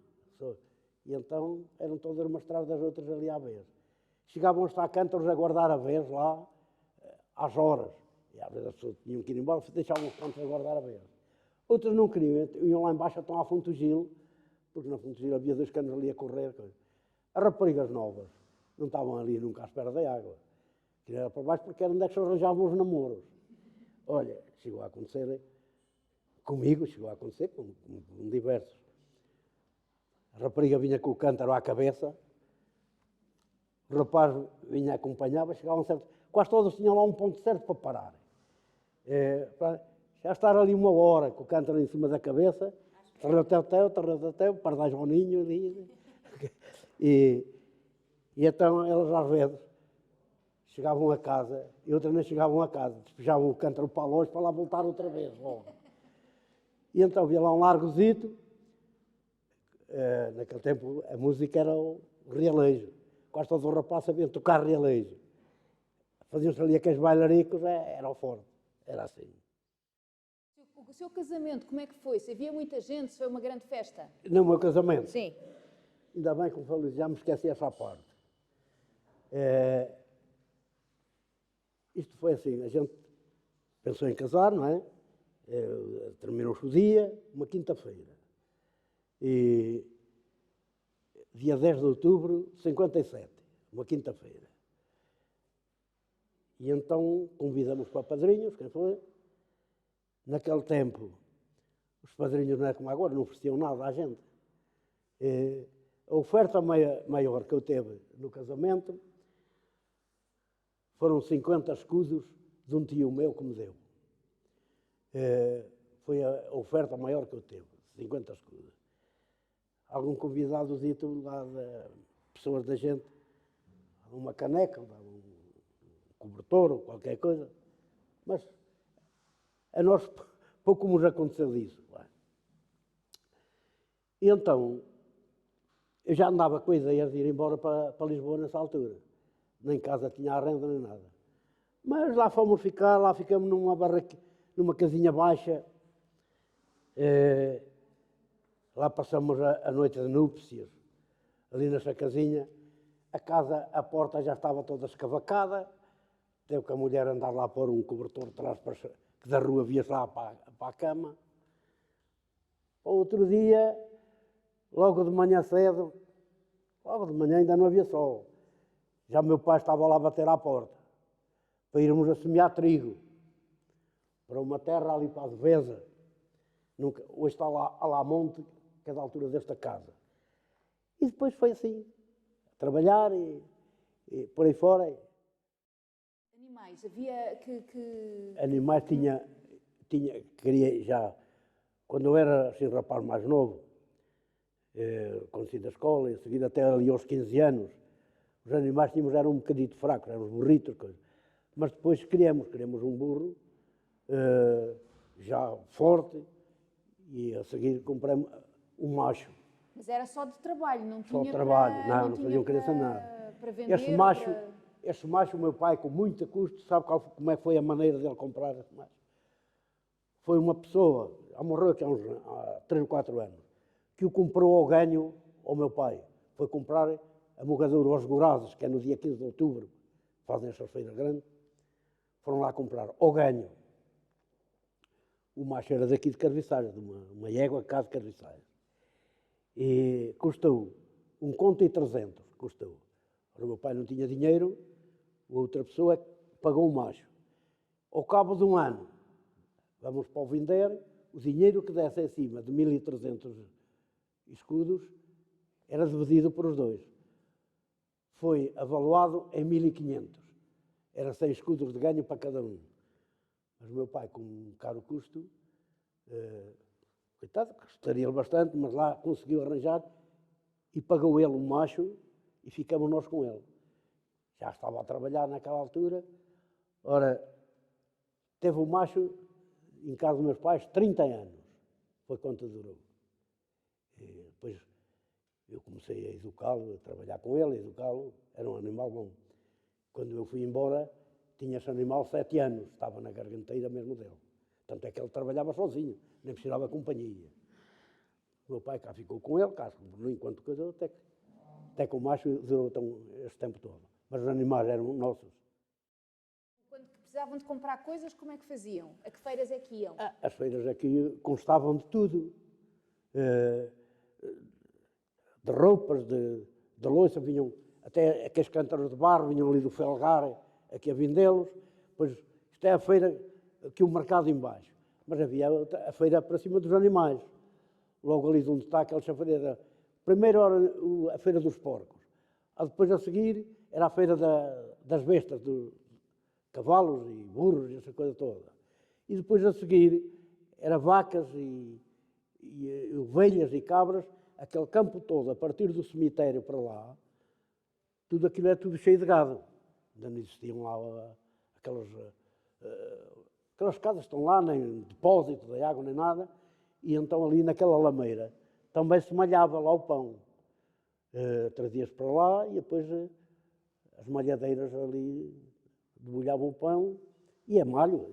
E então eram todas umas atrás das outras ali à vez. Chegavam a estar cântaros a guardar a vez lá, às horas. E às vezes as pessoas tinham que ir embora, deixavam os cântaros a guardar a vez. Outras não queriam, iam lá embaixo, estão à Fonte do Gil, porque na Fonte do Gil havia 2 canos ali a correr. As raparigas novas não estavam ali nunca à espera da água. Queriam para baixo porque era onde é que se arranjavam os namoros. Olha, chegou a acontecer, comigo chegou a acontecer, com diversos. A rapariga vinha com o cântaro à cabeça, o rapaz vinha, acompanhava, chegavam certo. Quase todos tinham lá um ponto certo para parar. Já estar ali 1 hora com o cântaro em cima da cabeça, terreteteu, pardais ao ninho, e então elas às vezes chegavam a casa, e outras nem chegavam a casa, despejavam o cântaro para longe para lá voltar outra vez. E então havia lá um largozito, naquele tempo a música era o realejo, quase todo o rapaz sabia tocar realejo. Faziam-se ali aqueles bailaricos, era o forte, era assim. O seu casamento, como é que foi? Se havia muita gente, se foi uma grande festa? No meu casamento? Sim. Ainda bem, como falei, já me esqueci essa parte. Isto foi assim, a gente pensou em casar, não é? Terminou-se o dia, uma quinta-feira. E dia 10 de outubro de 57, uma quinta-feira. E então convidamos para padrinhos, quem foi? Naquele tempo, os padrinhos não é como agora, não ofereciam nada à gente. A oferta maior que eu teve no casamento foram 50 escudos de um tio meu que me deu. Foi a oferta maior que eu teve, 50 escudos. Algum convidado dito lá, pessoas da gente, uma caneca, um cobertor ou qualquer coisa, mas a nós pouco nos aconteceu disso. E então, eu já andava com a ideia de ir embora para Lisboa nessa altura. Nem casa tinha arrenda, nem nada. Mas lá fomos ficar, lá ficamos numa casinha baixa. Lá passamos a noite de núpcias, ali nessa casinha. A casa, a porta já estava toda escavacada. Teve que a mulher andar lá a pôr um cobertor de trás, que da rua via-se lá para a cama. Outro dia, logo de manhã cedo, logo de manhã ainda não havia sol. Já o meu pai estava lá a bater à porta, para irmos a semear trigo, para uma terra ali para a Devesa. Hoje está lá a monte, que é da altura desta casa. E depois foi assim, a trabalhar e por aí fora. Animais, havia que... Animais queria já, quando eu era assim rapaz mais novo, quando saí da escola, em seguida até ali aos 15 anos, os animais tínhamos, eram um bocadito fracos, eram os burritos, coisas. Mas depois criamos um burro já forte e a seguir compramos um macho. Mas era só de trabalho, não Só tinha trabalho, para, não tinha faziam criança nada. para vender. Este macho, o meu pai, com muito custo, sabe como é que foi a maneira dele comprar esse macho? Foi uma pessoa, já morreu aqui há 3 ou 4 anos, que o comprou ao ganho ao meu pai. Foi comprar a mogadura aos Gorazes, que é no dia 15 de outubro, fazem essas feiras grandes, foram lá comprar ao ganho. O macho era daqui de Carviçais, de uma égua cá de Carviçais. E custou 1,3 conto, custou. O meu pai não tinha dinheiro, a outra pessoa pagou o macho. Ao cabo de um ano, vamos para o vender, o dinheiro que desse acima de 1.300 escudos era dividido por os dois. Foi avaliado em 1.500. Era 100 escudos de ganho para cada um. Mas o meu pai, com um caro custo, coitado, custaria-lhe bastante, mas lá conseguiu arranjar e pagou ele o macho e ficamos nós com ele. Já estava a trabalhar naquela altura. Ora, teve o macho em casa dos meus pais 30 anos. Foi quanto durou. E depois eu comecei a educá-lo, a trabalhar com ele, a educá-lo. Era um animal bom. Quando eu fui embora, tinha esse animal 7 anos. Estava na garganteira mesmo dele. Tanto é que ele trabalhava sozinho, nem precisava de companhia. O meu pai cá ficou com ele, cá enquanto casou, até que o macho durou este tempo todo. Mas os animais eram nossos. Quando precisavam de comprar coisas, como é que faziam? A que feiras é que iam? As feiras aqui constavam de tudo. De roupas, de louça, vinham até aqueles canteiros de barro, vinham ali do Felgar, aqui a vendê-los. Pois isto é a feira, aqui o mercado embaixo. Mas havia a feira para cima dos animais. Logo ali de onde está aquela chafariz. Primeiro era a feira dos porcos. Depois a seguir era a feira das bestas, dos cavalos e burros e essa coisa toda. E depois a seguir era vacas e ovelhas e cabras, aquele campo todo, a partir do cemitério para lá, tudo aquilo é tudo cheio de gado. Ainda não existiam lá aquelas casas estão lá, nem depósito de água, nem nada. E então ali naquela lameira também se malhava lá o pão. Trazia-se para lá e depois as malhadeiras ali debulhavam o pão e a malho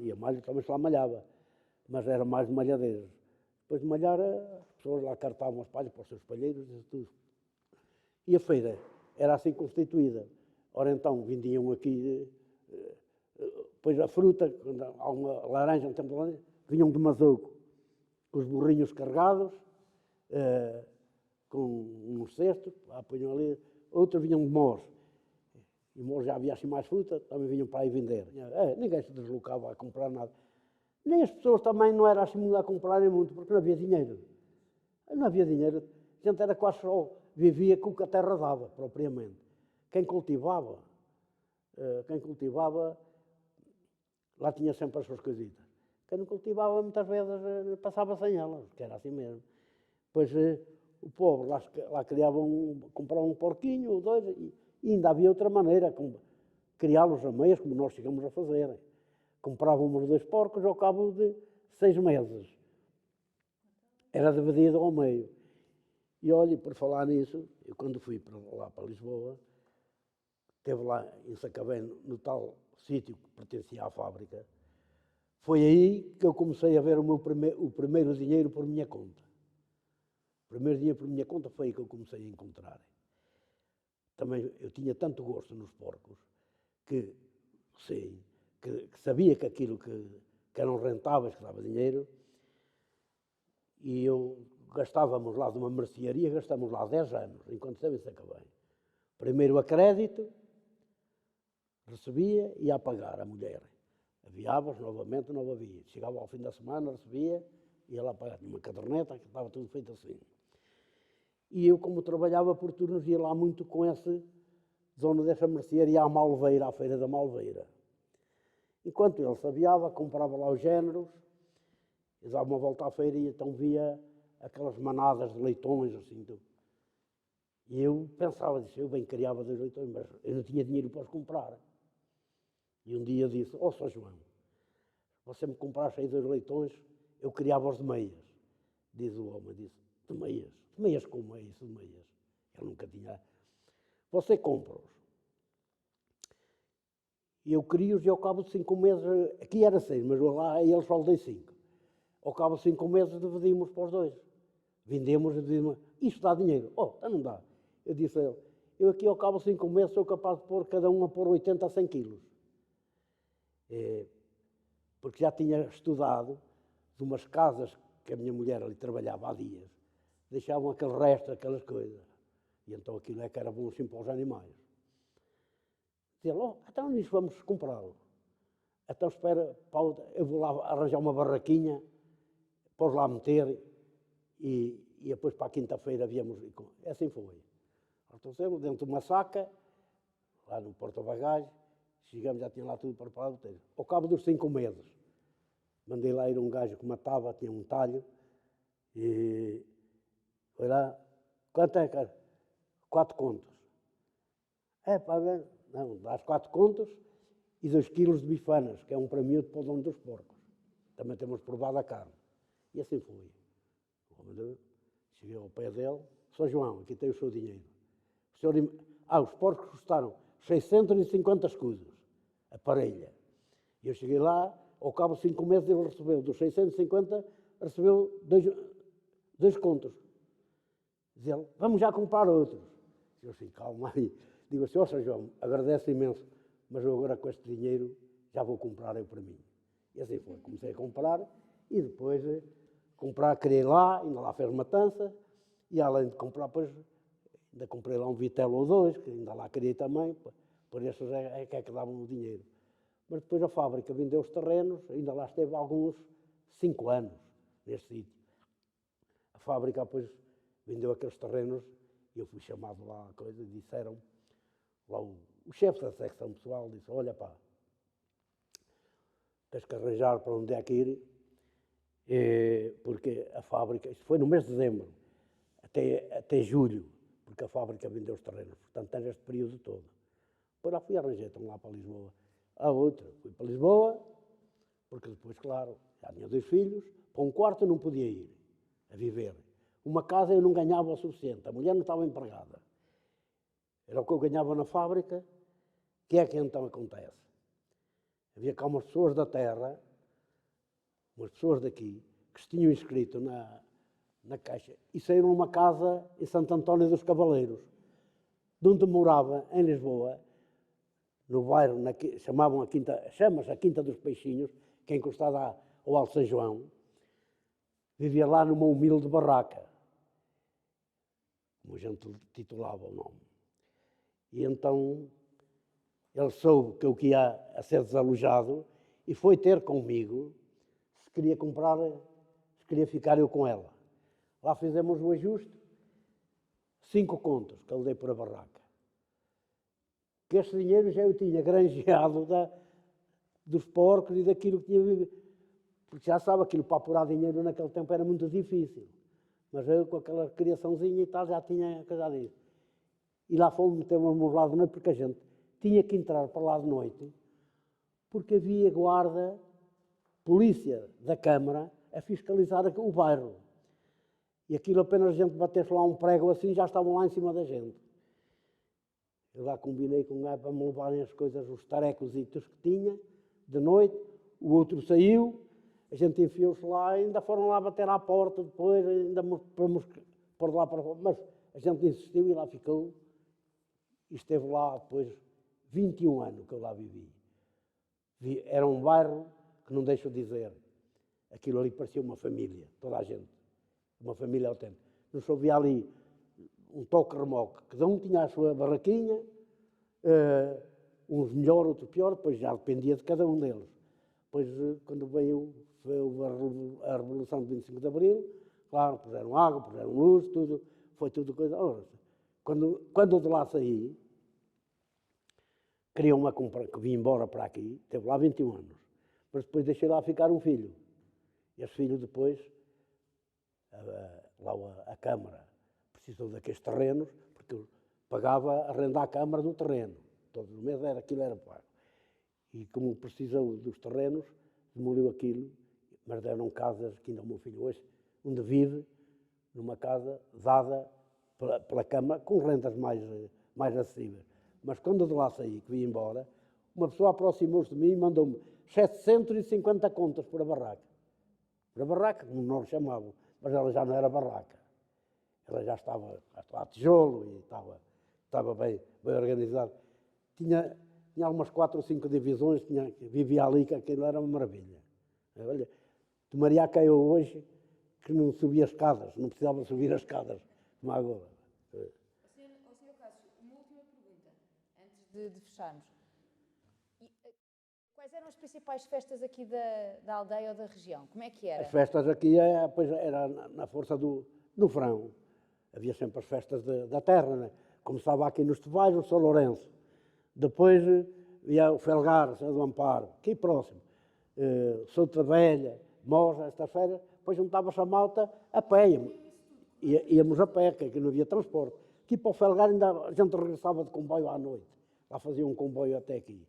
também se lá malhava. Mas era mais de malhadeiras. Depois de malhar, as pessoas lá cartavam as palhas para os seus palheiros e tudo. E a feira era assim constituída. Ora então, vendiam aqui, depois a fruta, quando há uma laranja, um tempo de laranja, vinham de Mazuco, com os burrinhos carregados, com uns cestos, punham ali, outros vinham de Mós. E Mós já havia assim mais fruta, também vinham para aí vender. Ninguém se deslocava a comprar nada. Nem as pessoas também não eram assim muito a comprarem muito, porque não havia dinheiro. Não havia dinheiro. A gente era quase só, vivia com o que a terra dava, propriamente. Quem cultivava, lá tinha sempre as suas coisitas. Quem não cultivava, muitas vezes, passava sem elas, que era assim mesmo. Pois o pobre lá comprava um porquinho ou dois, e ainda havia outra maneira, criá-los a meias, como nós chegamos a fazer. Comprávamos 2 porcos ao cabo de 6 meses. Era dividido ao meio. E olha, por falar nisso, eu quando fui lá para Lisboa, esteve lá em Sacavém, no tal sítio que pertencia à fábrica, foi aí que eu comecei a ver o primeiro dinheiro por minha conta. O primeiro dinheiro por minha conta foi aí que eu comecei a encontrar. Também eu tinha tanto gosto nos porcos que, sim, que sabia que aquilo que eram rentáveis, que dava dinheiro, e gastávamos lá de uma mercearia, gastamos lá 10 anos, enquanto esteve em Sacavém. Primeiro a crédito, recebia e ia a pagar a mulher. Havia abas, novamente não havia. Chegava ao fim da semana, recebia, ia lá pagar. Tinha uma caderneta, que estava tudo feito assim. E eu, como trabalhava por turnos, ia lá muito com essa zona dessa mercearia à Malveira, à Feira da Malveira. Enquanto ele se aviava, comprava lá os géneros, e dava uma volta à feira e então via aquelas manadas de leitões, assim. E eu pensava, eu bem criava 2 leitões, mas eu não tinha dinheiro para os comprar. E um dia disse, São João, você me comprasse aí 2 leitões, eu criava-os de meias. Diz o homem, disse, de meias? De meias como é isso, de meias? Ele nunca tinha. Você compra-os. E eu crio-os e ao cabo de 5 meses, aqui era 6, mas lá eles só dei 5. Ao cabo de 5 meses dividimos para os 2. Vendemos e dividimos. Isto dá dinheiro. Então não dá. Eu disse a ele, eu aqui ao cabo de 5 meses sou capaz de pôr cada um a pôr 80 a 100 quilos. Porque já tinha estudado de umas casas que a minha mulher ali trabalhava há dias. Deixavam aquele resto, aquelas coisas. E então aquilo é que era bom sim para os animais. Dizia ele, então nisso vamos comprá-lo. Então espera, Paulo, eu vou lá arranjar uma barraquinha, pôs lá meter e depois para a quinta-feira viemos. Assim foi. Então, dentro de uma saca, lá no porta-bagagem, chegamos, já tinha lá tudo preparado. Ao cabo dos 5 meses, mandei lá ir um gajo que matava, tinha um talho, e foi lá, quanto é, cara? 4 contos. Para ver, não, dá as 4 contos e 2 quilos de bifanas, que é um para mim e outro para o dono dos porcos. Também temos provado a carne. E assim foi. Cheguei ao pé dele, São João, aqui tem o seu dinheiro. Os porcos custaram 650 escudos, a parelha. E eu cheguei lá, ao cabo de 5 meses ele recebeu, dos 650, recebeu 2 contos. Diz ele, vamos já comprar outros. Eu assim, calma aí. Digo assim, São João, agradeço imenso, mas eu agora com este dinheiro já vou comprar eu para mim. E assim foi, comecei a comprar e depois criei lá, ainda lá fez matança, e além de comprar, depois ainda comprei lá um vitelo ou 2, que ainda lá criei também, por esses é que davam o dinheiro. Mas depois a fábrica vendeu os terrenos, ainda lá esteve alguns 5 anos nesse sítio. A fábrica depois vendeu aqueles terrenos e eu fui chamado lá a coisa e disseram, lá o chefe da secção pessoal disse, olha pá, tens que arranjar para onde é que ir, porque a fábrica, isto foi no mês de dezembro, até julho, porque a fábrica vendeu os terrenos, portanto tens este período todo. Depois lá fui arranjar, então lá para Lisboa. A outra, fui para Lisboa, porque depois, claro, já tinha 2 filhos, para um quarto eu não podia ir a viver. Uma casa eu não ganhava o suficiente, a mulher não estava empregada. Era o que eu ganhava na fábrica. O que é que então acontece? Havia cá umas pessoas da terra, umas pessoas daqui, que se tinham inscrito na Caixa e saíram numa casa em Santo António dos Cavaleiros, de onde morava, em Lisboa, no bairro, chama-se a Quinta dos Peixinhos, que é encostada ao Alto São João, vivia lá numa humilde barraca, como a gente titulava o nome. E então ele soube que eu ia a ser desalojado e foi ter comigo se queria comprar, se queria ficar eu com ela. Lá fizemos o ajuste, 5 contos que eu dei por a barraca. Que este dinheiro já eu tinha granjeado dos porcos e daquilo que tinha vivido. Porque já sabe, aquilo para apurar dinheiro naquele tempo era muito difícil. Mas eu, com aquela criaçãozinha e tal, já tinha casado isso. E lá fomos, metemos lá de noite, porque a gente tinha que entrar para lá de noite, porque havia guarda, polícia da Câmara, a fiscalizar o bairro. E aquilo apenas a gente batesse lá um prego assim, já estavam lá em cima da gente. Eu lá combinei com um gajo para me levarem as coisas, os tarecositos que tinha, de noite, o outro saiu, a gente enfiou-se lá, ainda foram lá bater à porta depois, ainda para pôr lá para fora, mas a gente insistiu e lá ficou, e esteve lá depois 21 anos que eu lá vivi. Era um bairro que não deixo de dizer, aquilo ali parecia uma família, toda a gente, uma família autêntica. Não se ouvia ali um toque-remoque, cada um tinha a sua barraquinha, uns melhor, outros pior, depois já dependia de cada um deles. Depois, quando veio a Revolução de 25 de Abril, claro, puseram água, puseram luz, tudo, foi tudo coisa. Quando eu de lá saí, queriam-me comprar, que vim embora para aqui, teve lá 21 anos, mas depois deixei lá ficar um filho. E esse filho depois, lá a Câmara, precisou daqueles terrenos, porque eu pagava arrendar a Câmara do terreno. Todos os meses aquilo era pago. E como precisou dos terrenos, demoliu aquilo, mas deram casas, que ainda o meu filho hoje, onde vive, numa casa dada pela Câmara, com rendas mais acessíveis. Mas quando de lá saí, que vim embora, uma pessoa aproximou-se de mim e mandou-me 750 contas por a barraca. Por a barraca, como nós chamavam, mas ela já não era barraca. Ela já estava a tijolo e estava bem organizada. Tinha umas 4 ou 5 divisões, vivia ali, que aquilo era uma maravilha. Olha, tomaria a caia hoje que não subia as escadas, não precisava subir as escadas, como agora. Senhor Cássio, uma última pergunta, antes de fecharmos. Quais eram as principais festas aqui da aldeia ou da região? Como é que era? As festas aqui pois, era na força do verão. Havia sempre as festas da terra, né? Começava aqui nos Tevais, o São Lourenço. Depois ia o Felgar, São do Amparo, aqui próximo. Souta Velha, Moja, estas férias. Depois juntava-se a malta a pé. Íamos a pé, que aqui não havia transporte. Aqui para o Felgar ainda a gente regressava de comboio à noite. Lá fazia um comboio até aqui.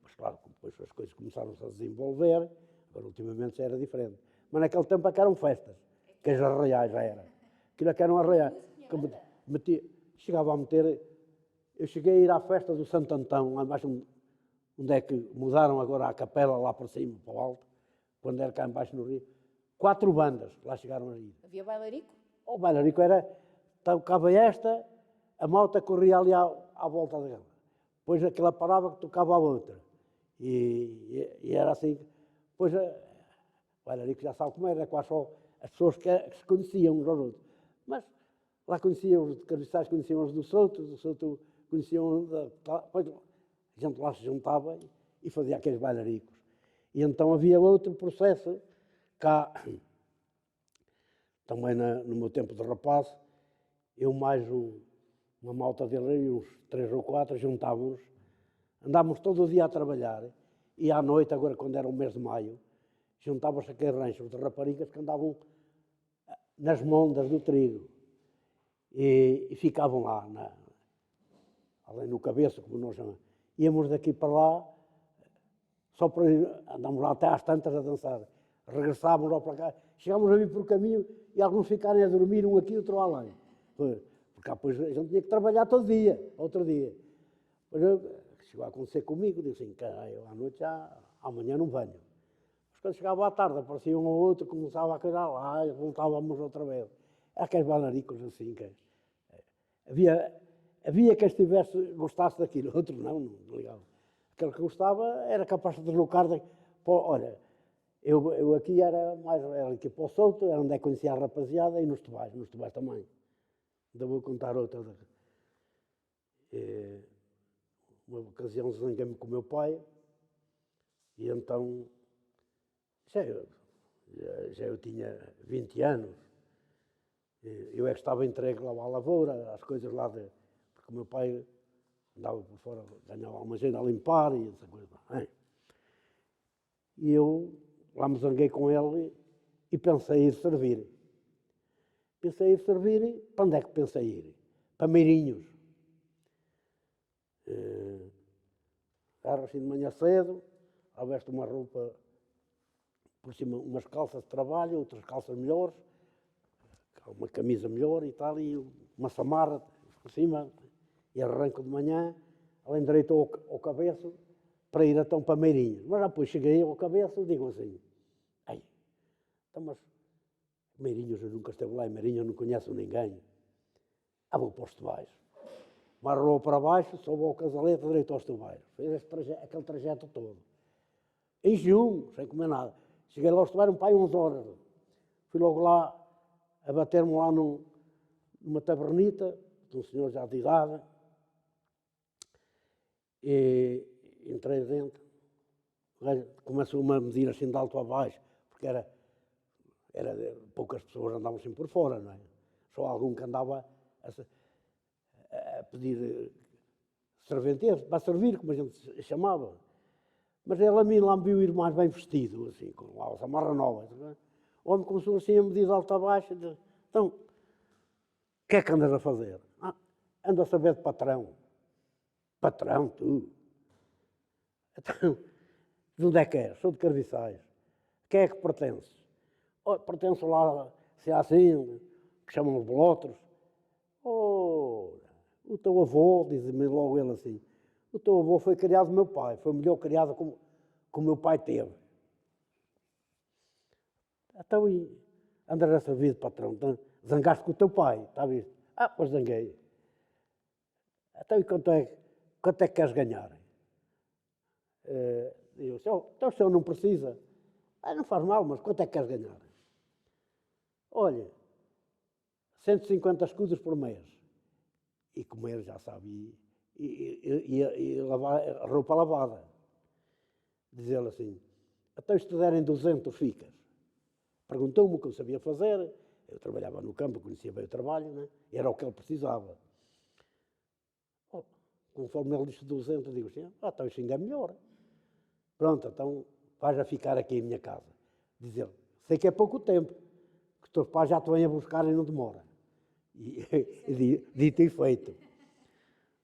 Mas claro, depois as coisas começaram-se a desenvolver, agora ultimamente já era diferente. Mas naquele tempo é que eram festas, que as arraiais já era. Aquilo é que eram arraiais. Chegava a meter, eu cheguei a ir à festa do Santo Antão, lá embaixo, onde é que mudaram agora a capela lá para cima, para o alto, quando era cá embaixo no Rio. 4 bandas lá chegaram a ir. Havia bailarico? O bailarico era, tocava esta, a malta corria ali à volta dela. Depois aquela parava que tocava a outra. E era assim. Depois, o bailarico já sabe como era quase só as pessoas que se conheciam uns aos outros. Mas lá conheciam os de Carviçais, conheciam os do Souto conheciam depois a gente lá se juntava e fazia aqueles bailaricos. E então havia outro processo cá, também no meu tempo de rapaz, eu mais uma malta dele, uns 3 ou 4, juntávamos, andávamos todo o dia a trabalhar, e à noite, agora quando era o mês de maio, juntavam-se aqueles ranchos de raparigas que andavam nas mondas do trigo, e ficavam lá, além no cabeço, como nós chamamos. Íamos daqui para lá, só para andámos lá até às tantas a dançar. Regressávamos lá para cá, chegámos a vir por caminho e alguns ficarem a dormir, um aqui e outro lá. Porque depois a gente tinha que trabalhar todo dia, outro dia. Depois chegou a acontecer comigo, disse assim, eu à noite amanhã não venho. Mas quando chegava à tarde, aparecia um ou outro, começava a quedar lá e voltávamos outra vez. Aqueles bailaricos assim, havia quem gostasse daquilo, outros não ligava. Aquele que gostava era capaz de deslocar. Olha, eu aqui era aqui para o Souto, era onde conhecia a rapaziada, e nos Tevais também. Ainda vou contar outra. Uma ocasião zanguei-me com o meu pai, e então já eu tinha 20 anos, eu é que estava entregue lá à lavoura, as coisas lá porque o meu pai andava por fora, ganhava uma gente a limpar e essa coisa. E eu lá me zanguei com ele e pensei ir servir. Para onde é que pensei ir? Para Meirinhos. Agarro assim de manhã cedo, veste uma roupa, por cima umas calças de trabalho, outras calças melhores, uma camisa melhor e tal, e uma samarra por cima, e arranco de manhã, além direito ao cabeço, para ir então para Meirinhos. Mas depois cheguei ao cabeço e digo assim, então mas Meirinhos eu nunca esteve lá, em Meirinhos eu não conheço ninguém. Vou para os Tevais. Uma rua para baixo, soube ao Casalete, direito aos Tevais. Fez aquele trajeto todo. Em jejum, sem comer nada. Cheguei lá aos Tevais, um pai 11 horas. Fui logo lá, a bater-me lá numa tabernita, de um senhor já de idade, e entrei dentro. Começou-me a medir assim de alto a baixo, porque poucas pessoas andavam assim por fora, não é? Só algum que andava a pedir serventeiro, para servir, como a gente chamava. Mas ele a mim lá me viu ir mais bem vestido, assim, com a samarra nova. O homem começou assim a medir de alto a baixo, e disse, então, o que é que andas a fazer? Ando a saber de patrão. Patrão, tu? Então, de onde é que és? Sou de Carviçais. Quem é que pertences? Oh, pertenço lá, se é assim, que chamam os bolotros. Oh, o teu avô, diz-me logo ele assim, o teu avô foi criado do meu pai, foi melhor criado como o meu pai teve. Então, e andas essa vida, patrão, então, zangaste com o teu pai, está a ver? Ah, pois zanguei. Então, e quanto é que queres ganhar? Eu, então o senhor não precisa. Ah, não faz mal, mas quanto é que queres ganhar? Olha, 150 escudos por mês. E comer, já sabe, e lavar, roupa lavada. Diz ele assim, até se te derem 200 ficas. Perguntou-me o que eu sabia fazer, eu trabalhava no campo, conhecia bem o trabalho, né? Era o que ele precisava. Oh, conforme ele disse 200, eu digo assim, então isso ainda é melhor. Pronto, então vais a ficar aqui em minha casa. Diz ele, sei que é pouco tempo, que os teus pais já te vêm a buscar e não demora. E dito e feito.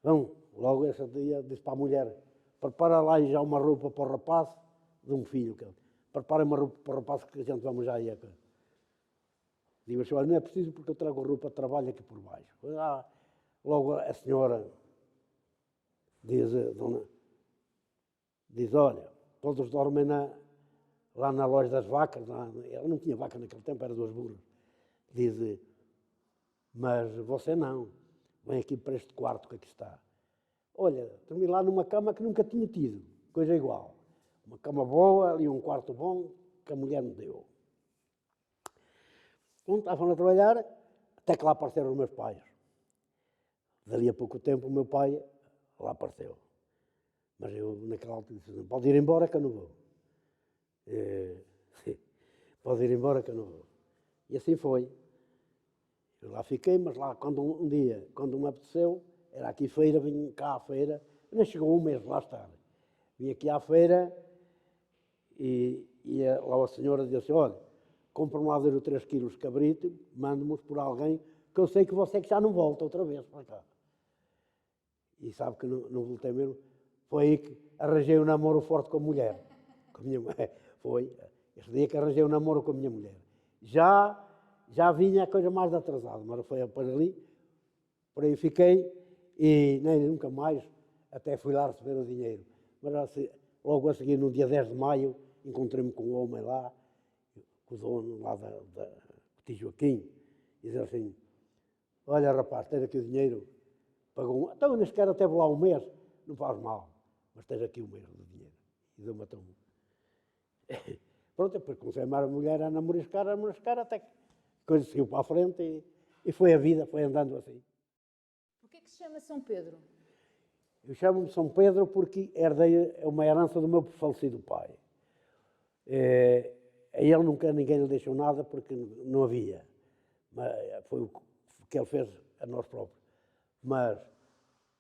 Então, logo esse dia disse para a mulher, prepara lá já uma roupa para o rapaz, de um filho. Prepara uma roupa para o rapaz que a gente vamos já ir. Digo assim, olha, não é preciso porque eu trago roupa de trabalho aqui por baixo. Logo a senhora diz, olha, todos dormem lá na loja das vacas. Ela não tinha vaca naquele tempo, era 2 burros. Diz, mas você não, vem aqui para este quarto que aqui está. Olha, dormi lá numa cama que nunca tinha tido, coisa igual. Uma cama boa, ali um quarto bom, que a mulher me deu. Quando estavam a trabalhar, até que lá apareceram os meus pais. Dali a pouco tempo o meu pai lá apareceu. Mas eu naquela altura disse, pode ir embora que eu não vou. Pode ir embora que eu não vou. E assim foi. Eu lá fiquei, mas lá quando um dia, quando me apeteceu, era aqui feira, vim cá à feira, ainda chegou um mês lá estar. Vim aqui à feira e lá a senhora disse assim, olha, compra-me lá 3 quilos de cabrito, mande-me por alguém, que eu sei que você que já não volta outra vez para cá. E sabe que não voltei mesmo. Foi aí que arranjei um namoro forte com a mulher. Com a minha mulher. Foi esse dia que arranjei um namoro com a minha mulher. Já vinha a coisa mais atrasada, mas foi para ali. Por aí fiquei e nem nunca mais, até fui lá receber o dinheiro. Mas logo a seguir, no dia 10 de maio, encontrei-me com um homem lá, com o dono lá da Tijoaquim, e disse assim, olha rapaz, tens aqui o dinheiro, pagou então nem sequer até vou lá um mês, não faz mal, mas tens aqui o mês do dinheiro. E deu-me até Pronto, depois comecei a amar a mulher, a namoriscar, até que a coisa seguiu para a frente e foi a vida, foi andando assim. Porquê que se chama São Pedro? Eu chamo-me São Pedro porque herdei uma herança do meu falecido pai. A ele nunca ninguém lhe deixou nada porque não havia. Mas foi o que ele fez a nós próprios. Mas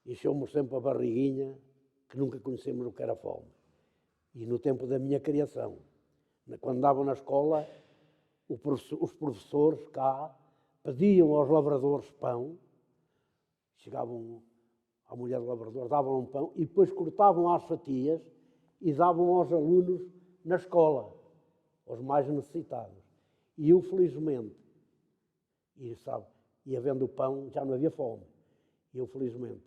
encheu-me sempre a barriguinha, que nunca conhecemos o que era fome. E no tempo da minha criação, quando andavam na escola, os professores cá pediam aos lavradores pão, chegavam à mulher do lavrador, davam um pão e depois cortavam às fatias e davam aos alunos na escola, aos mais necessitados. E eu, felizmente, e havendo o pão, já não havia fome. E eu, felizmente,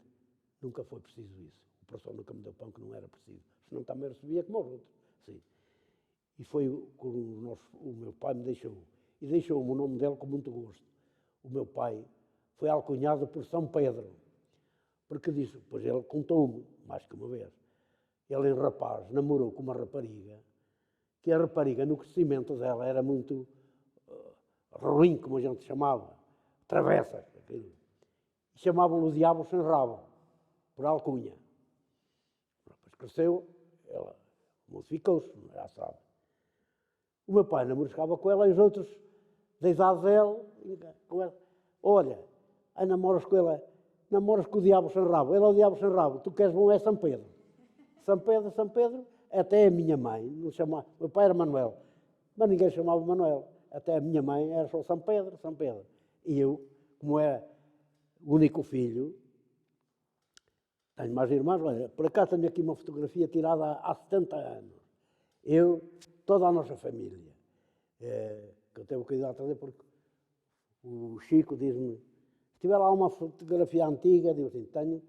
nunca foi preciso isso. O professor nunca me deu pão que não era preciso. Senão também recebia como os outros. Sim. E foi o meu pai me deixou. E deixou-me o nome dele com muito gosto. O meu pai foi alcunhado por São Pedro. Porque disse, pois ele contou-me, mais que uma vez, ele em rapaz namorou com uma rapariga, que a rapariga no crescimento dela era muito ruim, como a gente chamava, travessa. E chamavam-lhe o diabo sem rabo, por alcunha. Depois cresceu, ela modificou-se, já sabe. O meu pai namoriscava com ela e os outros da idade dela, com ela. Olha, aí namoras com ela, namoras com o diabo sem rabo. Ele é o diabo sem rabo, tu queres bom é São Pedro. São Pedro, até a minha mãe, não chamava, meu pai era Manuel, mas ninguém chamava Manuel. Até a minha mãe era só São Pedro, São Pedro. E eu, como é o único filho, Tenho mais irmãos, olha, por acaso tenho aqui uma fotografia tirada há 70 anos. Eu, toda a nossa família, que eu tenho cuidado de trazer, porque o Chico diz-me, se tiver lá uma fotografia antiga, digo assim, tenho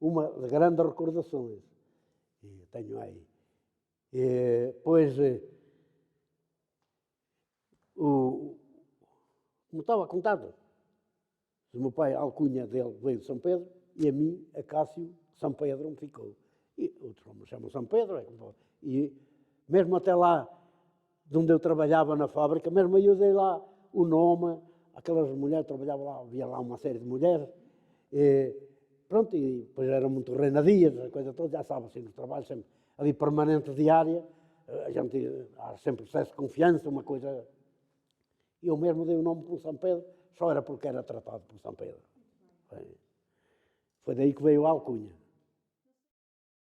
uma de grandes recordações. E tenho aí. Pois, como estava contado, o meu pai, a alcunha dele veio de São Pedro, e a mim, a Cássio, São Pedro me ficou. E outros me chamam São Pedro, e mesmo até lá, de onde eu trabalhava na fábrica, mesmo eu usei lá o nome, aquelas mulheres, trabalhavam lá, havia lá uma série de mulheres, pronto, e depois eram muito reinadias, a coisa toda, já sabe, assim, nos trabalhos sempre ali permanente, diária, a gente há sempre excesso de confiança, uma coisa. Eu mesmo dei o nome por São Pedro, só era porque era tratado por São Pedro. Foi daí que veio a alcunha.